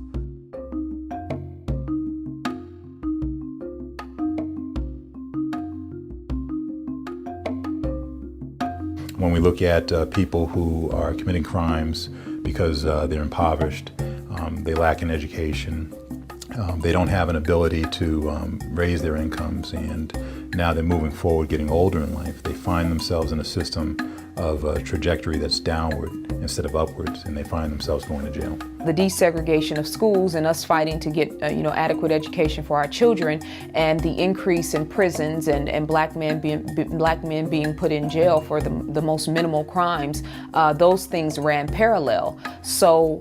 Speaker 17: When we look at people who are committing crimes because they're impoverished, they lack an education, they don't have an ability to raise their incomes, and now they're moving forward, getting older in life, they find themselves in a system of a trajectory that's downward instead of upwards, and they find themselves going to jail.
Speaker 6: The desegregation of schools and us fighting to get adequate education for our children, and the increase in prisons and black men being put in jail for the most minimal crimes, those things ran parallel. So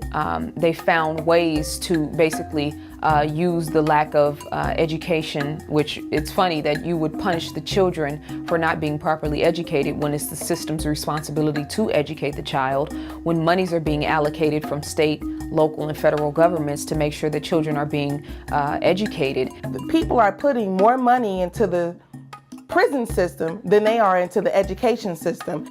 Speaker 6: they found ways to basically use the lack of education, which it's funny that you would punish the children for not being properly educated when it's the system's responsibility to educate the child, when monies are being allocated from state, local, and federal governments to make sure that children are being educated.
Speaker 22: People are putting more money into the prison system than they are into the education system.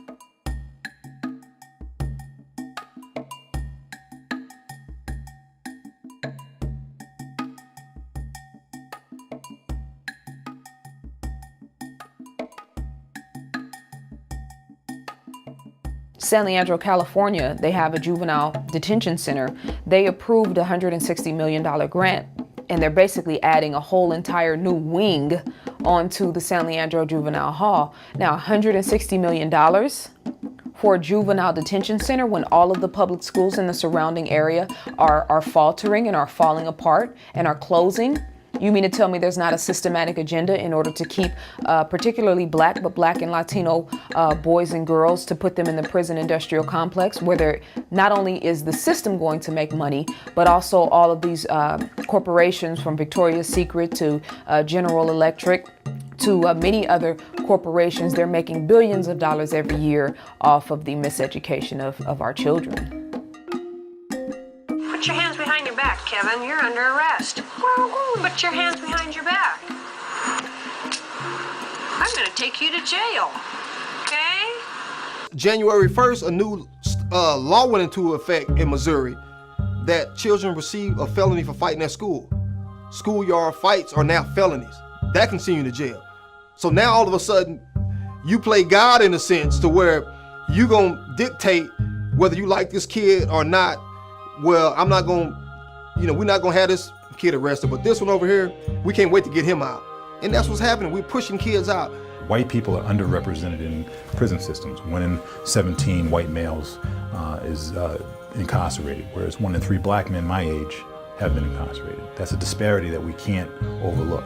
Speaker 6: San Leandro, California, they have a juvenile detention center. They approved a $160 million grant, and they're basically adding a whole entire new wing onto the San Leandro Juvenile Hall. Now, $160 million for a juvenile detention center when all of the public schools in the surrounding area are faltering and are falling apart and are closing. You mean to tell me there's not a systematic agenda in order to keep particularly black and Latino boys and girls, to put them in the prison industrial complex, where not only is the system going to make money, but also all of these corporations, from Victoria's Secret to General Electric to many other corporations, they're making billions of dollars every year off of the miseducation of our children.
Speaker 11: Put your hands behind your back, Kevin. You're under arrest. Put your hands behind your back. I'm going to take you to jail. Okay?
Speaker 14: January 1st, a new law went into effect in Missouri that children receive a felony for fighting at school. Schoolyard fights are now felonies. That can send you to jail. So now all of a sudden, you play God in a sense, to where you gonna dictate whether you like this kid or not. Well, I'm not gonna, we're not gonna have this kid arrested, but this one over here, we can't wait to get him out. And that's what's happening. We're pushing kids out.
Speaker 17: White people are underrepresented in prison systems. 1 in 17 white males is incarcerated, whereas 1 in 3 black men my age have been incarcerated. That's a disparity that we can't overlook.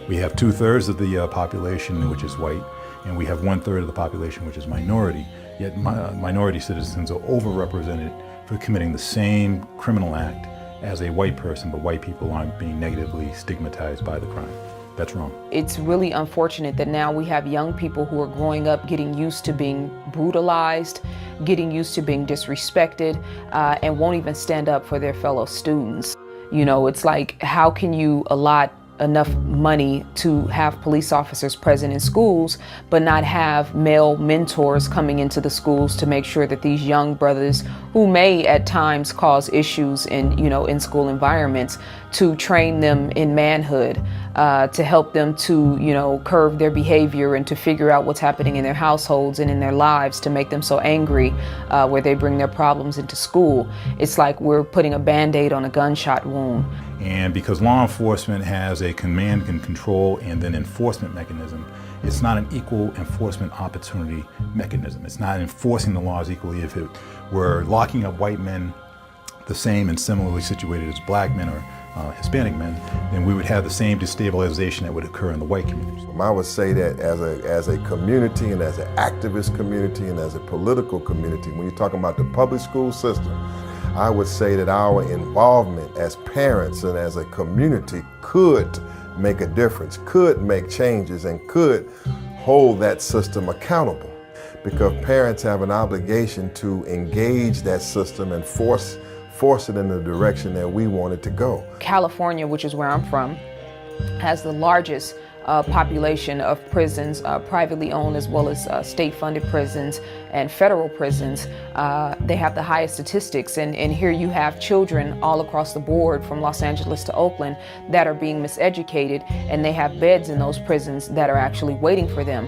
Speaker 17: We have 2/3 of the population which is white, and we have 1/3 of the population which is minority, yet minority citizens are overrepresented for committing the same criminal act as a white person, but white people aren't being negatively stigmatized by the crime. That's wrong.
Speaker 6: It's really unfortunate that now we have young people who are growing up getting used to being brutalized, getting used to being disrespected, and won't even stand up for their fellow students. It's like, how can you allot enough money to have police officers present in schools, but not have male mentors coming into the schools to make sure that these young brothers who may at times cause issues in school environments, to train them in manhood, to help them to curb their behavior and to figure out what's happening in their households and in their lives to make them so angry where they bring their problems into school. It's like we're putting a Band-Aid on a gunshot wound.
Speaker 17: And because law enforcement has a command and control and then enforcement mechanism, it's not an equal enforcement opportunity mechanism. It's not enforcing the laws equally. If it were locking up white men the same and similarly situated as black men or Hispanic men, then we would have the same destabilization that would occur in the white communities.
Speaker 15: I would say that as a community and as an activist community and as a political community, when you're talking about the public school system, I would say that our involvement as parents and as a community could make a difference, could make changes, and could hold that system accountable. Because parents have an obligation to engage that system and force it in the direction that we want it to go.
Speaker 6: California, which is where I'm from, has the largest population of prisons, privately owned as well as state-funded prisons and federal prisons. They have the highest statistics, and here you have children all across the board from Los Angeles to Oakland that are being miseducated, and they have beds in those prisons that are actually waiting for them.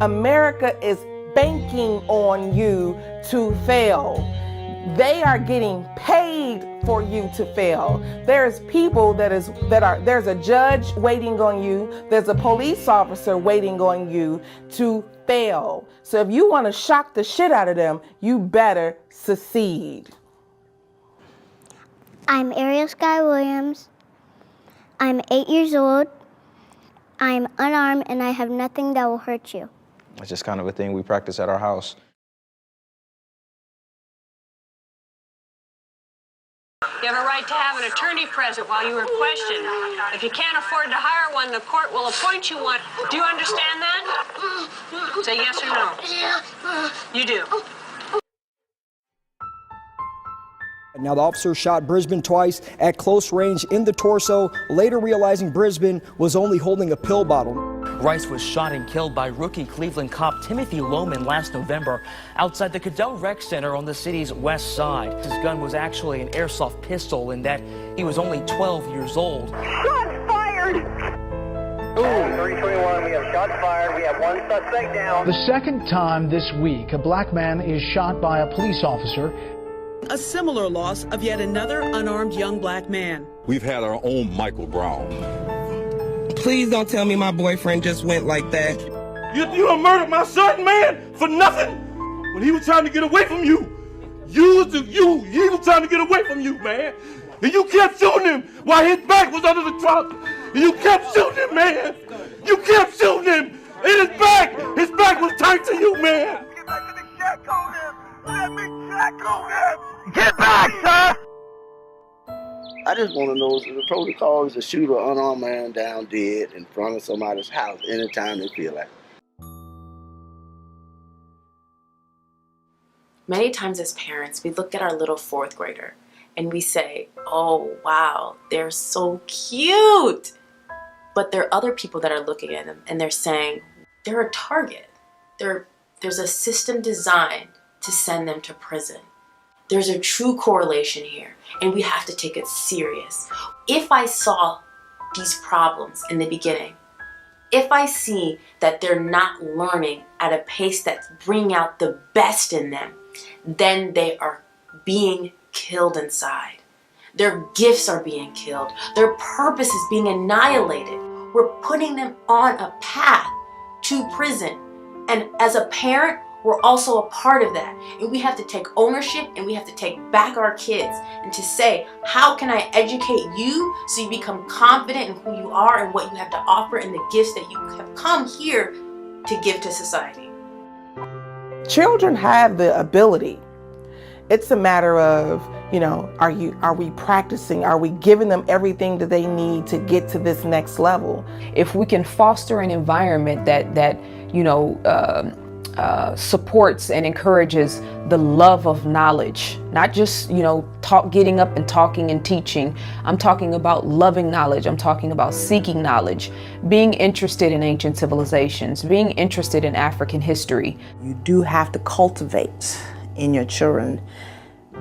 Speaker 22: America is banking on you to fail. They are getting paid for you to fail. There's people there's a judge waiting on you. There's a police officer waiting on you to fail. So if you want to shock the shit out of them, you better succeed.
Speaker 2: I'm Ariel Sky Williams. I'm 8 years old. I'm unarmed and I have nothing that will hurt you.
Speaker 13: It's just kind of a thing we practice at our house.
Speaker 11: You have a right to have an attorney present while you are questioned. If you can't afford to hire one, the court will appoint you one. Do you understand that? Say yes or no. You do.
Speaker 21: Now the officer shot Brisbane twice at close range in the torso, later realizing Brisbane was only holding a pill bottle.
Speaker 23: Rice was shot and killed by rookie Cleveland cop Timothy Loman last November outside the Cadell Rec Center on the city's west side. His gun was actually an airsoft pistol in that he was only 12 years old.
Speaker 11: Shots fired!
Speaker 24: 321, we have shots fired. We have one suspect down.
Speaker 26: The second time this week, a black man is shot by a police officer.
Speaker 27: A similar loss of yet another unarmed young black man.
Speaker 28: We've had our own Michael Brown.
Speaker 29: Please don't tell me my boyfriend just went like that.
Speaker 9: You done murdered my son, man, for nothing? When he was trying to get away from you. He was trying to get away from you, man. And you kept shooting him while his back was under the truck. And you kept shooting him, man. You kept shooting him. In his back was tight to you, man. Get back to the shack on him. Let me check on him. Get back, sir.
Speaker 29: I just want to know, is the protocol is to shoot an unarmed man down dead in front of somebody's house anytime they feel like it?
Speaker 8: Many times as parents, we look at our little fourth grader and we say, oh, wow, they're so cute. But there are other people that are looking at them and they're saying, they're a target. There's a system designed to send them to prison. There's a true correlation here, and we have to take it serious. If I saw these problems in the beginning, if I see that they're not learning at a pace that's bringing out the best in them, then they are being killed inside. Their gifts are being killed. Their purpose is being annihilated. We're putting them on a path to prison. And as a parent, we're also a part of that. And we have to take ownership and we have to take back our kids and to say, how can I educate you so you become confident in who you are and what you have to offer and the gifts that you have come here to give to society?
Speaker 22: Children have the ability. It's a matter of, are we practicing? Are we giving them everything that they need to get to this next level?
Speaker 6: If we can foster an environment that supports and encourages the love of knowledge, not just, getting up and talking and teaching. I'm talking about loving knowledge. I'm talking about seeking knowledge, being interested in ancient civilizations, being interested in African history.
Speaker 19: You do have to cultivate in your children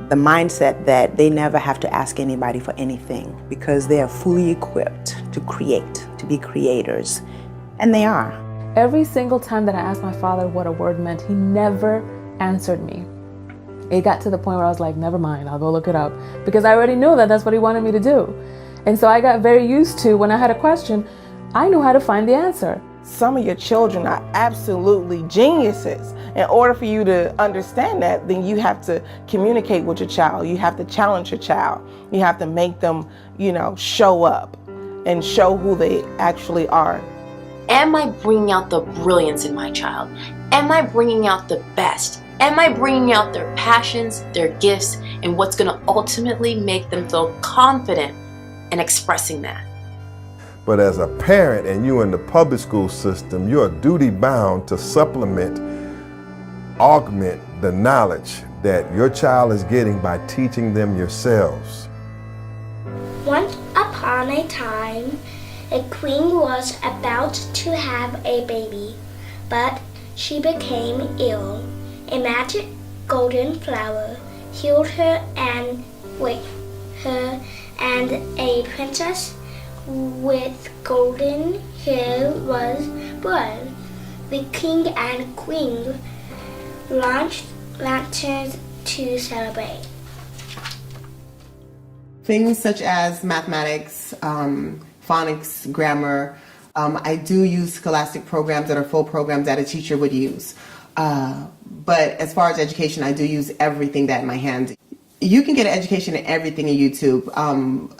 Speaker 19: the mindset that they never have to ask anybody for anything because they are fully equipped to create, to be creators, and they are.
Speaker 16: Every single time that I asked my father what a word meant, he never answered me. It got to the point where I was like, never mind, I'll go look it up, because I already knew that that's what he wanted me to do. And so I got very used to, when I had a question, I knew how to find the answer.
Speaker 22: Some of your children are absolutely geniuses. In order for you to understand that, then you have to communicate with your child. You have to challenge your child. You have to make them, show up and show who they actually are.
Speaker 8: Am I bringing out the brilliance in my child? Am I bringing out the best? Am I bringing out their passions, their gifts, and what's going to ultimately make them feel confident in expressing that?
Speaker 15: But as a parent and you in the public school system, you are duty bound to supplement, augment the knowledge that your child is getting by teaching them yourselves.
Speaker 2: Once upon a time, a queen was about to have a baby, but she became ill. A magic golden flower healed her, and a princess with golden hair was born. The king and queen launched lanterns to celebrate.
Speaker 1: Things such as mathematics, phonics, grammar. I do use scholastic programs that are full programs that a teacher would use. But as far as education, I do use everything that in my hand. You can get an education in everything in YouTube,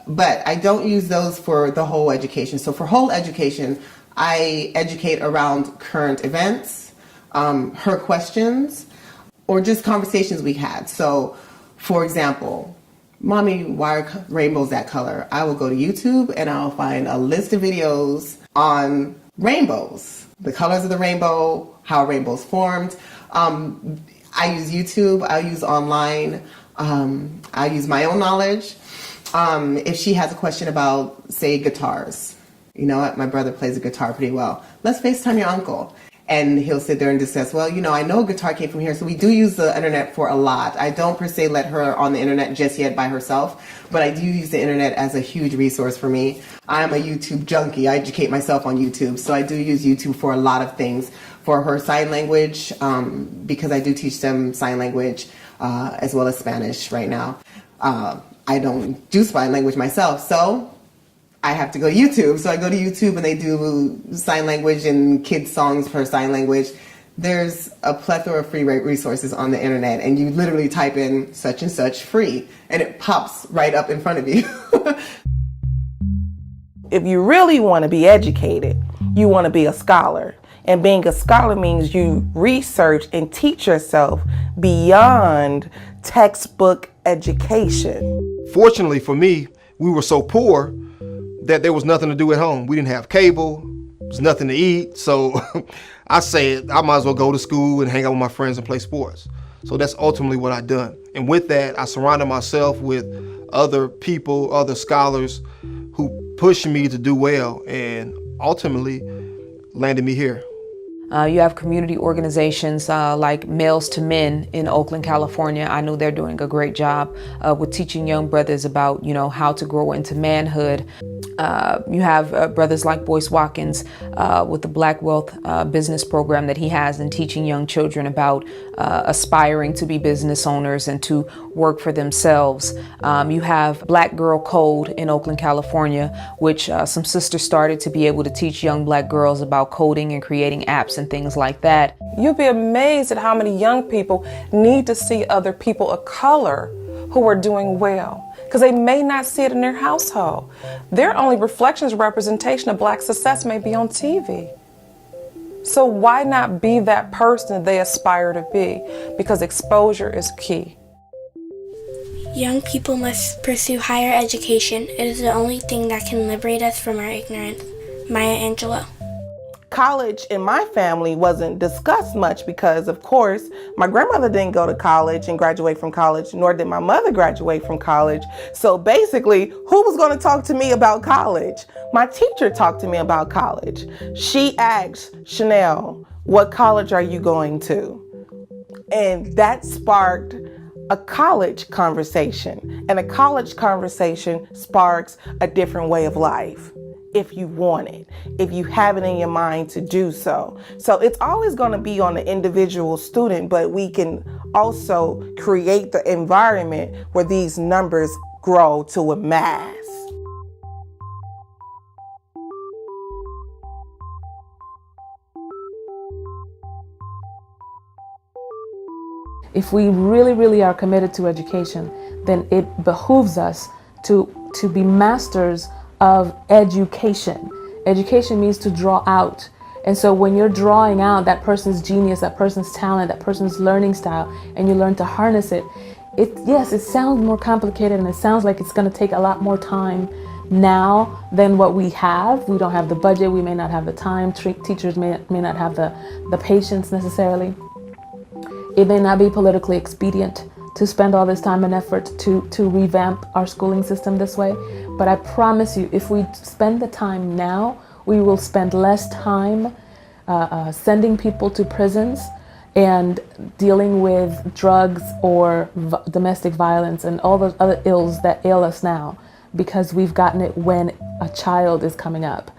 Speaker 1: but I don't use those for the whole education. So for whole education, I educate around current events, her questions, or just conversations we had. So for example, Mommy, why are rainbows that color? I will go to YouTube and I'll find a list of videos on rainbows, the colors of the rainbow, how rainbows formed. I use YouTube, I use online, I use my own knowledge. If she has a question about, say, guitars, you know what, my brother plays a guitar pretty well. Let's FaceTime your uncle. And he'll sit there and discuss, well, I know guitar came from here, so we do use the internet for a lot. I don't per se let her on the internet just yet by herself, but I do use the internet as a huge resource for me. I'm a YouTube junkie. I educate myself on YouTube, so I do use YouTube for a lot of things. For her sign language, because I do teach them sign language as well as Spanish right now. I don't do sign language myself, so I have to go to YouTube. So I go to YouTube and they do sign language and kids songs for sign language. There's a plethora of free resources on the internet, and you literally type in such and such free and it pops right up in front of you.
Speaker 22: If you really want to be educated, you want to be a scholar. And being a scholar means you research and teach yourself beyond textbook education.
Speaker 14: Fortunately for me, we were so poor that there was nothing to do at home. We didn't have cable, there was nothing to eat. So I said, I might as well go to school and hang out with my friends and play sports. So that's ultimately what I done. And with that, I surrounded myself with other people, other scholars who pushed me to do well and ultimately landed me here.
Speaker 6: You have community organizations like Males to Men in Oakland, California. I know they're doing a great job with teaching young brothers about, how to grow into manhood. You have brothers like Boyce Watkins with the Black Wealth business program that he has, and teaching young children about aspiring to be business owners and to work for themselves. You have Black Girl Code in Oakland, California, which some sisters started to be able to teach young Black girls about coding and creating apps and things like that.
Speaker 7: You'll be amazed at how many young people need to see other people of color who are doing well, because they may not see it in their household. Their only reflections, representation of Black success may be on TV. So why not be that person they aspire to be? Because exposure is key.
Speaker 2: Young people must pursue higher education. It is the only thing that can liberate us from our ignorance. Maya Angelou.
Speaker 22: College in my family wasn't discussed much because, of course, my grandmother didn't go to college and graduate from college, nor did my mother graduate from college. So basically, who was going to talk to me about college? My teacher talked to me about college. She asked, Chanel, what college are you going to? And that sparked a college conversation. And a college conversation sparks a different way of life if you want it, if you have it in your mind to do so. So it's always going to be on the individual student, but we can also create the environment where these numbers grow to a mass.
Speaker 16: If we really, really are committed to education, then it behooves us to be masters of education. Education means to draw out. And so when you're drawing out that person's genius, that person's talent, that person's learning style, and you learn to harness it, yes, it sounds more complicated and it sounds like it's going to take a lot more time now than what we have. We don't have the budget, we may not have the time, teachers may not have the patience necessarily. It may not be politically expedient to spend all this time and effort to revamp our schooling system this way. But I promise you, if we spend the time now, we will spend less time sending people to prisons and dealing with drugs or domestic violence and all those other ills that ail us now, because we've gotten it when a child is coming up.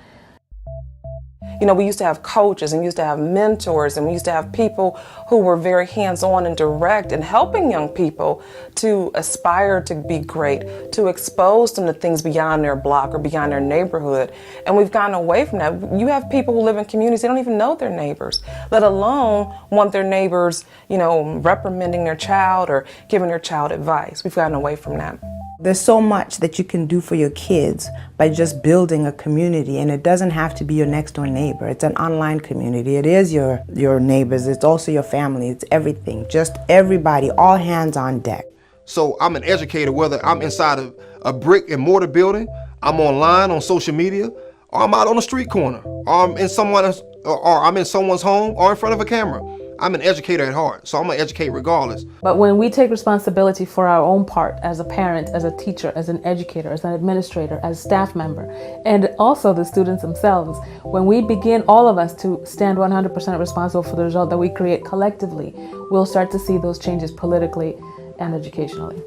Speaker 7: You know, we used to have coaches and we used to have mentors and we used to have people who were very hands-on and direct in helping young people to aspire to be great, to expose them to things beyond their block or beyond their neighborhood. And we've gotten away from that. You have people who live in communities, they don't even know their neighbors, let alone want their neighbors, you know, reprimanding their child or giving their child advice. We've gotten away from that.
Speaker 19: There's so much that you can do for your kids by just building a community, and it doesn't have to be your next door neighbor. It's an online community. It is your neighbors. It's also your family. It's everything. Just everybody, all hands on deck.
Speaker 14: So I'm an educator, whether I'm inside of a brick and mortar building, I'm online on social media, or I'm out on the street corner, or I'm in someone's home, or in front of a camera. I'm an educator at heart, so I'm gonna educate regardless.
Speaker 16: But when we take responsibility for our own part as a parent, as a teacher, as an educator, as an administrator, as a staff member, and also the students themselves, when we begin, all of us, to stand 100% responsible for the result that we create collectively, we'll start to see those changes politically and educationally.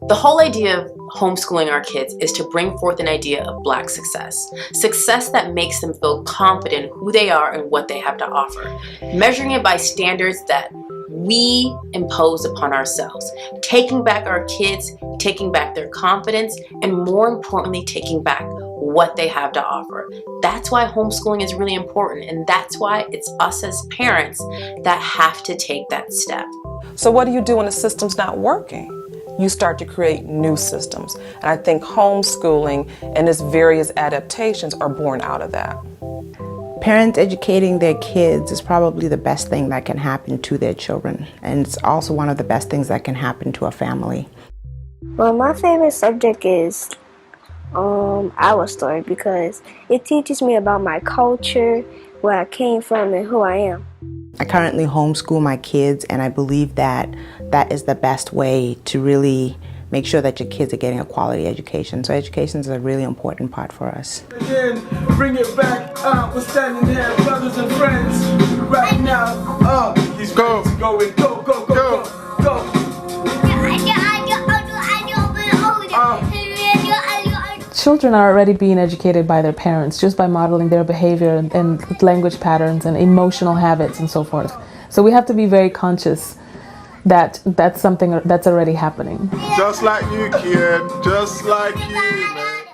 Speaker 8: The whole idea of homeschooling our kids is to bring forth an idea of Black success. Success that makes them feel confident in who they are and what they have to offer. Measuring it by standards that we impose upon ourselves. Taking back our kids, taking back their confidence, and more importantly, taking back what they have to offer. That's why homeschooling is really important, and that's why it's us as parents that have to take that step.
Speaker 7: So what do you do when the system's not working? You start to create new systems. And I think homeschooling and its various adaptations are born out of that.
Speaker 19: Parents educating their kids is probably the best thing that can happen to their children. And it's also one of the best things that can happen to a family.
Speaker 2: Well, my favorite subject is our story, because it teaches me about my culture, where I came from, and who I am.
Speaker 19: I currently homeschool my kids, and I believe that that is the best way to really make sure that your kids are getting a quality education. So education is a really important part for us.
Speaker 3: Again, bring it back. We're standing here, brothers and friends, right now. He's ready to go and go, go, go, go, go.
Speaker 16: Children are already being educated by their parents just by modeling their behavior and language patterns and emotional habits and so forth. So we have to be very conscious that that's something that's already happening.
Speaker 3: Just like you, kid. Just like you, man.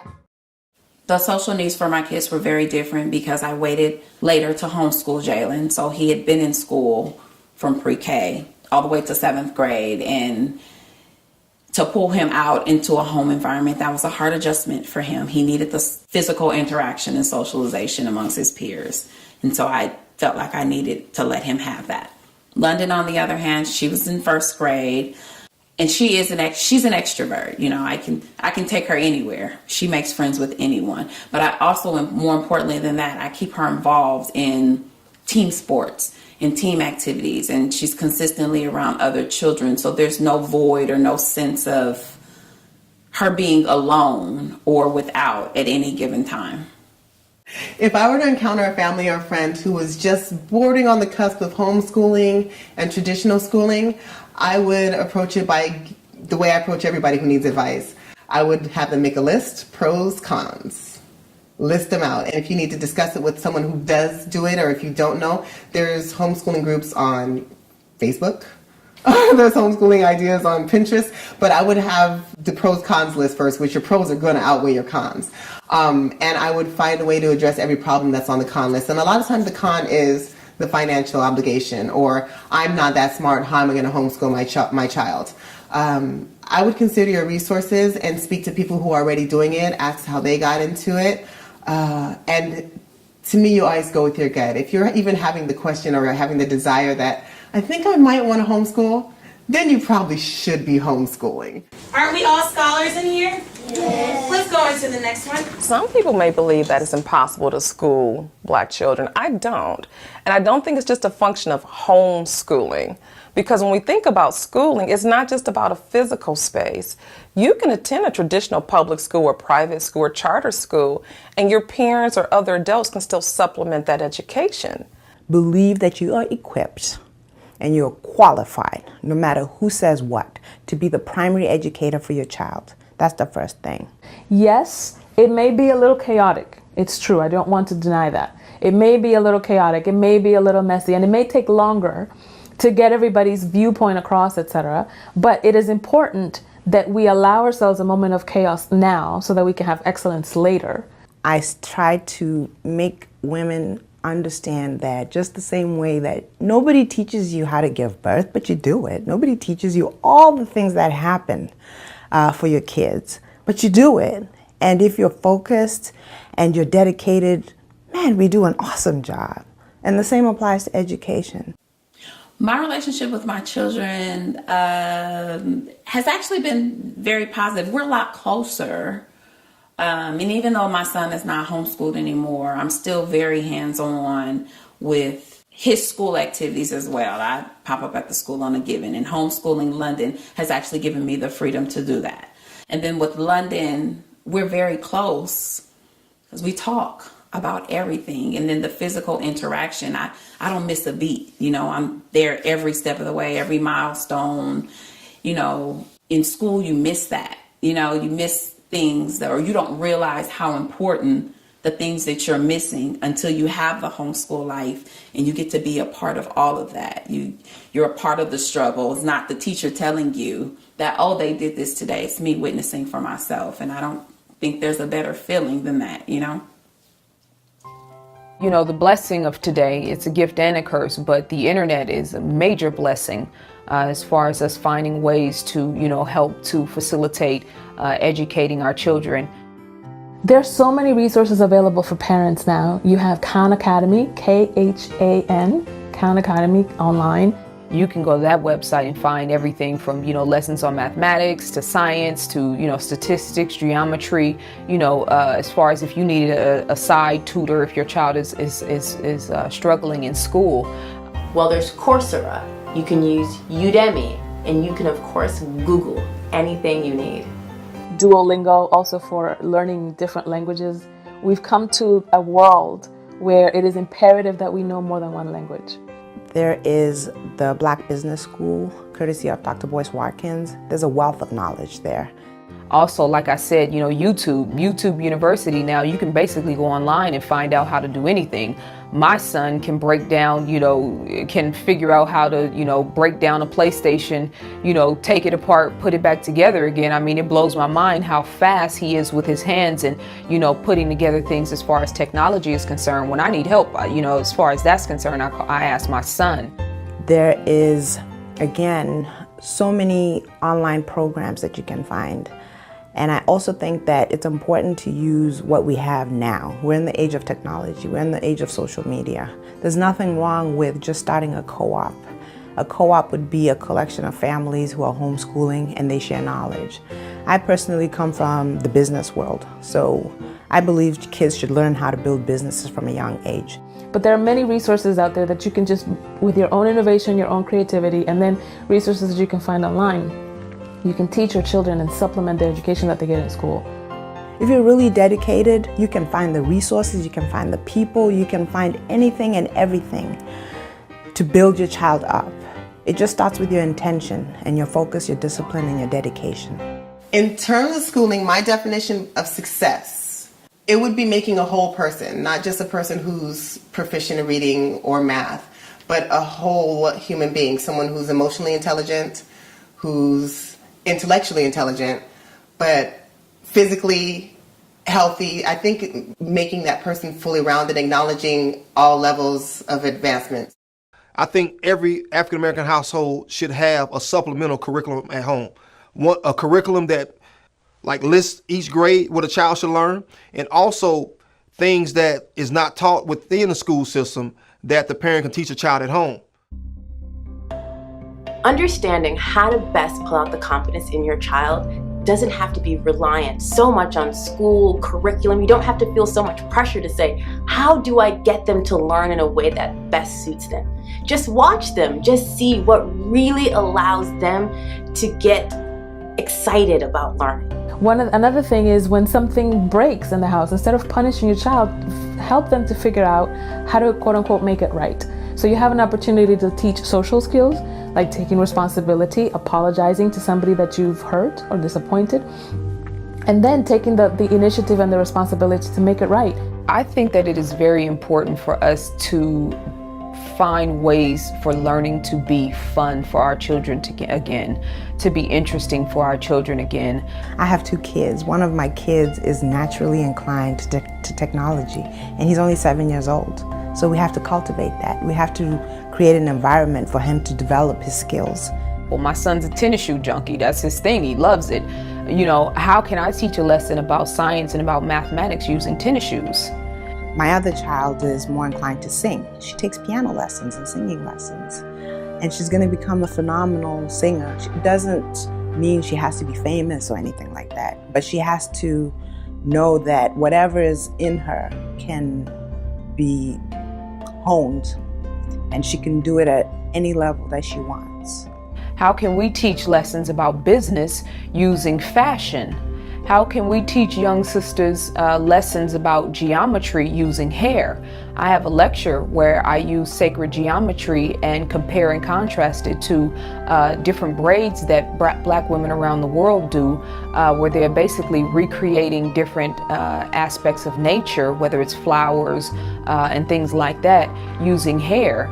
Speaker 4: The social needs for my kids were very different because I waited later to homeschool Jalen. So he had been in school from pre-K all the way to 7th grade, and to pull him out into a home environment, that was a hard adjustment for him. He needed the physical interaction and socialization amongst his peers. And so I felt like I needed to let him have that. London, on the other hand, she was in 1st grade, and she's an extrovert. You know, I can take her anywhere. She makes friends with anyone. But I also, more importantly than that, I keep her involved in team sports, in team activities, and she's consistently around other children, so there's no void or no sense of her being alone or without at any given time.
Speaker 1: If I were to encounter a family or friend who was just bordering on the cusp of homeschooling and traditional schooling, I would approach it by the way I approach everybody who needs advice. I would have them make a list, pros, cons. List them out. And if you need to discuss it with someone who does do it, or if you don't know, there's homeschooling groups on Facebook. There's homeschooling ideas on Pinterest, but I would have the pros cons list first, which your pros are going to outweigh your cons. And I would find a way to address every problem that's on the con list. And a lot of times the con is the financial obligation, or I'm not that smart, how am I going to homeschool my child? I would consider your resources and speak to people who are already doing it, ask how they got into it. And to me, you always go with your gut. If you're even having the question or having the desire that I think I might want to homeschool, then you probably should be homeschooling.
Speaker 5: Aren't we all scholars in here? Yes. Let's go on to the next one.
Speaker 7: Some people may believe that it's impossible to school black children. I don't. And I don't think it's just a function of homeschooling. Because when we think about schooling, it's not just about a physical space. You can attend a traditional public school or private school or charter school, and your parents or other adults can still supplement that education.
Speaker 19: Believe that you are equipped and you're qualified, no matter who says what, to be the primary educator for your child. That's the first thing.
Speaker 16: Yes, it may be a little chaotic. It's true. I don't want to deny that. It may be a little chaotic. It may be a little messy, and it may take longer to get everybody's viewpoint across, etc. But it is important that we allow ourselves a moment of chaos now so that we can have excellence later.
Speaker 19: I try to make women understand that just the same way that nobody teaches you how to give birth, but you do it. Nobody teaches you all the things that happen for your kids, but you do it. And if you're focused and you're dedicated, man, we do an awesome job. And the same applies to education.
Speaker 4: My relationship with my children has actually been very positive. We're a lot closer. And even though my son is not homeschooled anymore, I'm still very hands-on with his school activities as well. I pop up at the school on a given, and homeschooling London has actually given me the freedom to do that. And then with London, we're very close because we talk about everything. And then the physical interaction, I don't miss a beat. You know, I'm there every step of the way, every milestone. You know, in school, you miss that. You know, you miss things that, or you don't realize how important the things that you're missing until you have the homeschool life and you get to be a part of all of that. You're a part of the struggle. It's not the teacher telling you that, oh, they did this today. It's me witnessing for myself. And I don't think there's a better feeling than that, you know?
Speaker 6: You know, the blessing of today, it's a gift and a curse, but the internet is a major blessing as far as us finding ways to, you know, help to facilitate educating our children.
Speaker 16: There's so many resources available for parents now. You have Khan Academy, Khan, Khan Academy online.
Speaker 6: You can go to that website and find everything from, you know, lessons on mathematics to science to, you know, statistics, geometry, you know, as far as if you need a side tutor if your child is struggling in school.
Speaker 8: Well, there's Coursera. You can use Udemy, and you can, of course, Google anything you need.
Speaker 16: Duolingo, also for learning different languages. We've come to a world where it is imperative that we know more than one language.
Speaker 19: There is the Black Business School, courtesy of Dr. Boyce Watkins. There's a wealth of knowledge there.
Speaker 6: Also, like I said, you know, YouTube University, now you can basically go online and find out how to do anything. My son can break down, you know, can figure out how to, you know, break down a PlayStation, you know, take it apart, put it back together again. I mean, it blows my mind how fast he is with his hands and, you know, putting together things as far as technology is concerned. When I need help, you know, as far as that's concerned, I ask my son.
Speaker 19: There is, again, so many online programs that you can find. And I also think that it's important to use what we have now. We're in the age of technology. We're in the age of social media. There's nothing wrong with just starting a co-op. A co-op would be a collection of families who are homeschooling and they share knowledge. I personally come from the business world, so I believe kids should learn how to build businesses from a young age.
Speaker 16: But there are many resources out there that you can just, with your own innovation, your own creativity, and then resources that you can find online. You can teach your children and supplement the education that they get in school.
Speaker 19: If you're really dedicated, you can find the resources, you can find the people, you can find anything and everything to build your child up. It just starts with your intention and your focus, your discipline, and your dedication.
Speaker 1: In terms of schooling, my definition of success, it would be making a whole person, not just a person who's proficient in reading or math, but a whole human being, someone who's emotionally intelligent, who's intellectually intelligent, but physically healthy. I think making that person fully rounded, acknowledging all levels of advancement.
Speaker 14: I think every African American household should have a supplemental curriculum at home. A curriculum that like lists each grade what a child should learn, and also things that is not taught within the school system that the parent can teach a child at home.
Speaker 8: Understanding how to best pull out the confidence in your child doesn't have to be reliant so much on school curriculum. You don't have to feel so much pressure to say, how do I get them to learn in a way that best suits them? Just watch them, just see what really allows them to get excited about learning.
Speaker 16: Another thing is when something breaks in the house, instead of punishing your child, help them to figure out how to quote unquote make it right. So you have an opportunity to teach social skills, like taking responsibility, apologizing to somebody that you've hurt or disappointed, and then taking the initiative and the responsibility to make it right.
Speaker 6: I think that it is very important for us to find ways for learning to be fun for our children to be interesting for our children again.
Speaker 19: I have 2 kids. One of my kids is naturally inclined to technology, and he's only 7 years old. So we have to cultivate that. We have to create an environment for him to develop his skills.
Speaker 6: Well, my son's a tennis shoe junkie. That's his thing. He loves it. You know, how can I teach a lesson about science and about mathematics using tennis shoes?
Speaker 19: My other child is more inclined to sing. She takes piano lessons and singing lessons. And she's going to become a phenomenal singer. It doesn't mean she has to be famous or anything like that, but she has to know that whatever is in her can be honed, and she can do it at any level that she wants.
Speaker 6: How can we teach lessons about business using fashion? How can we teach young sisters lessons about geometry using hair? I have a lecture where I use sacred geometry and compare and contrast it to different braids that black women around the world do, where they're basically recreating different aspects of nature, whether it's flowers and things like that, using hair.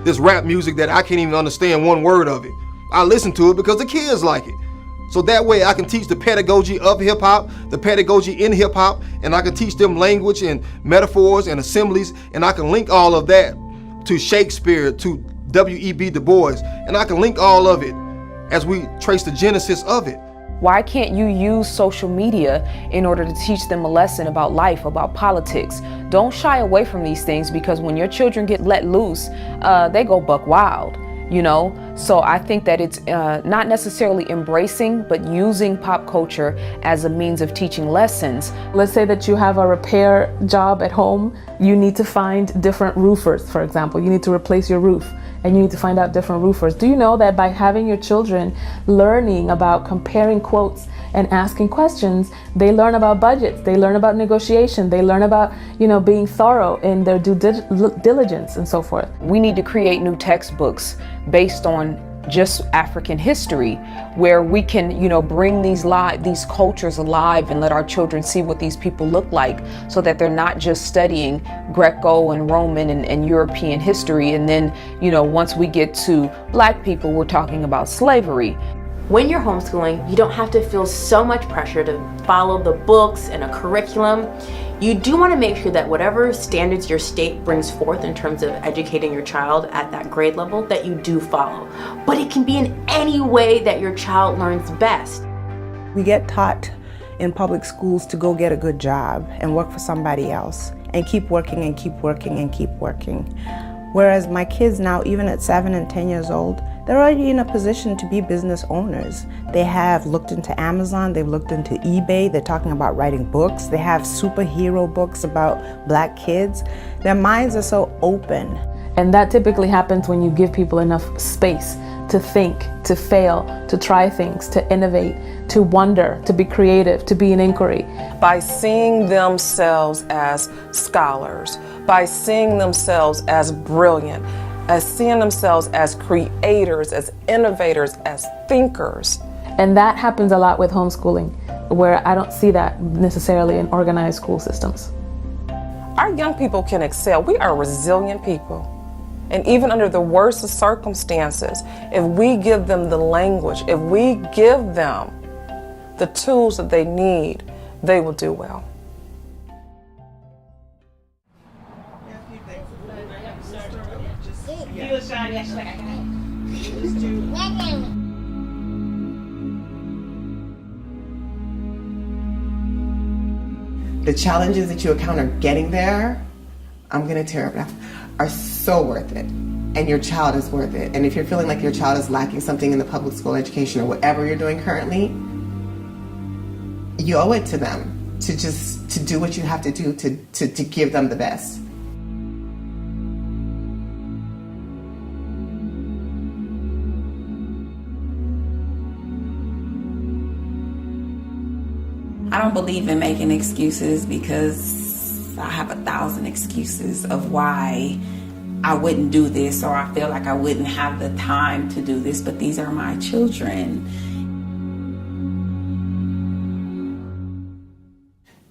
Speaker 14: This rap music that I can't even understand one word of it, I listen to it because the kids like it. So that way I can teach the pedagogy of hip hop, the pedagogy in hip hop, and I can teach them language and metaphors and assemblies, and I can link all of that to Shakespeare, to W.E.B. Du Bois, and I can link all of it as we trace the genesis of it.
Speaker 6: Why can't you use social media in order to teach them a lesson about life, about politics? Don't shy away from these things, because when your children get let loose, they go buck wild. You know, so I think that it's not necessarily embracing, but using pop culture as a means of teaching lessons.
Speaker 16: Let's say that you have a repair job at home. You need to find different roofers, for example. You need to replace your roof, and you need to find out different roofers. Do you know that by having your children learning about comparing quotes and asking questions, they learn about budgets, they learn about negotiation, they learn about, you know, being thorough in their due diligence and so forth.
Speaker 6: We need to create new textbooks based on just African history, where we can, you know, bring these cultures alive and let our children see what these people look like, so that they're not just studying Greco and Roman and European history, and then, you know, once we get to Black people, we're talking about slavery.
Speaker 8: When you're homeschooling, you don't have to feel so much pressure to follow the books and a curriculum. You do want to make sure that whatever standards your state brings forth in terms of educating your child at that grade level, that you do follow. But it can be in any way that your child learns best.
Speaker 19: We get taught in public schools to go get a good job and work for somebody else and keep working and keep working and keep working. Whereas my kids now, even at 7 and 10 years old, they're already in a position to be business owners. They have looked into Amazon, they've looked into eBay, they're talking about writing books, they have superhero books about Black kids. Their minds are so open.
Speaker 16: And that typically happens when you give people enough space to think, to fail, to try things, to innovate, to wonder, to be creative, to be in inquiry.
Speaker 7: By seeing themselves as scholars, by seeing themselves as brilliant, as seeing themselves as creators, as innovators, as thinkers.
Speaker 16: And that happens a lot with homeschooling, where I don't see that necessarily in organized school systems.
Speaker 7: Our young people can excel. We are resilient people. And even under the worst of circumstances, if we give them the language, if we give them the tools that they need, they will do well.
Speaker 1: The challenges that you encounter getting there, I'm gonna tear up now, are so worth it. And your child is worth it. And if you're feeling like your child is lacking something in the public school education or whatever you're doing currently, you owe it to them to do what you have to do to give them the best.
Speaker 4: I don't believe in making excuses because I have 1,000 excuses of why I wouldn't do this, or I feel like I wouldn't have the time to do this, but these are my children.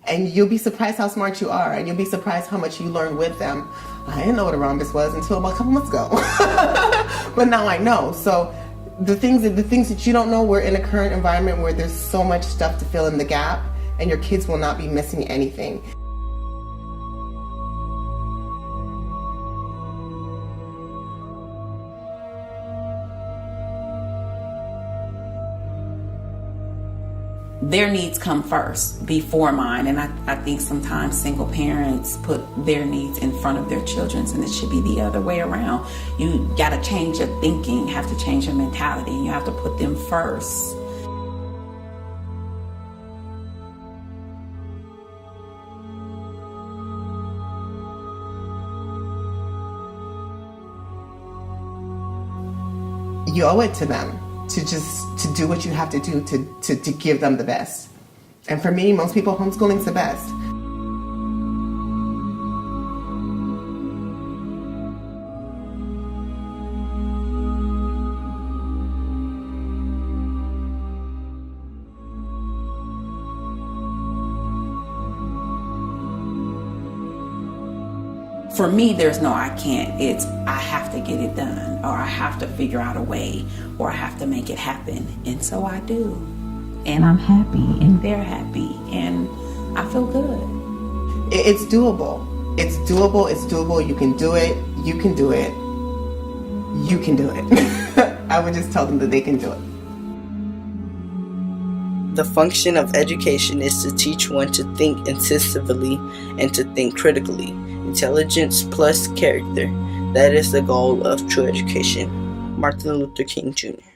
Speaker 1: And you'll be surprised how smart you are, and you'll be surprised how much you learn with them. I didn't know what a rhombus was until about a couple months ago, but now I know. So the things that you don't know, we're in a current environment where there's so much stuff to fill in the gap, and your kids will not be missing anything.
Speaker 4: Their needs come first before mine, and I think sometimes single parents put their needs in front of their children's, and it should be the other way around. You gotta change your thinking, have to change your mentality, and you have to put them first.
Speaker 1: You owe it to them to do what you have to do to give them the best. And for me, most people, homeschooling's the best.
Speaker 4: For me, there's no I can't. It's I have to get it done, or I have to figure out a way, or I have to make it happen. And so I do. And I'm happy, and they're happy, and I feel good.
Speaker 1: It's doable. It's doable. It's doable. You can do it. You can do it. You can do it. I would just tell them that they can do it.
Speaker 10: The function of education is to teach one to think incisively and to think critically. Intelligence plus character. That is the goal of true education. Martin Luther King Jr.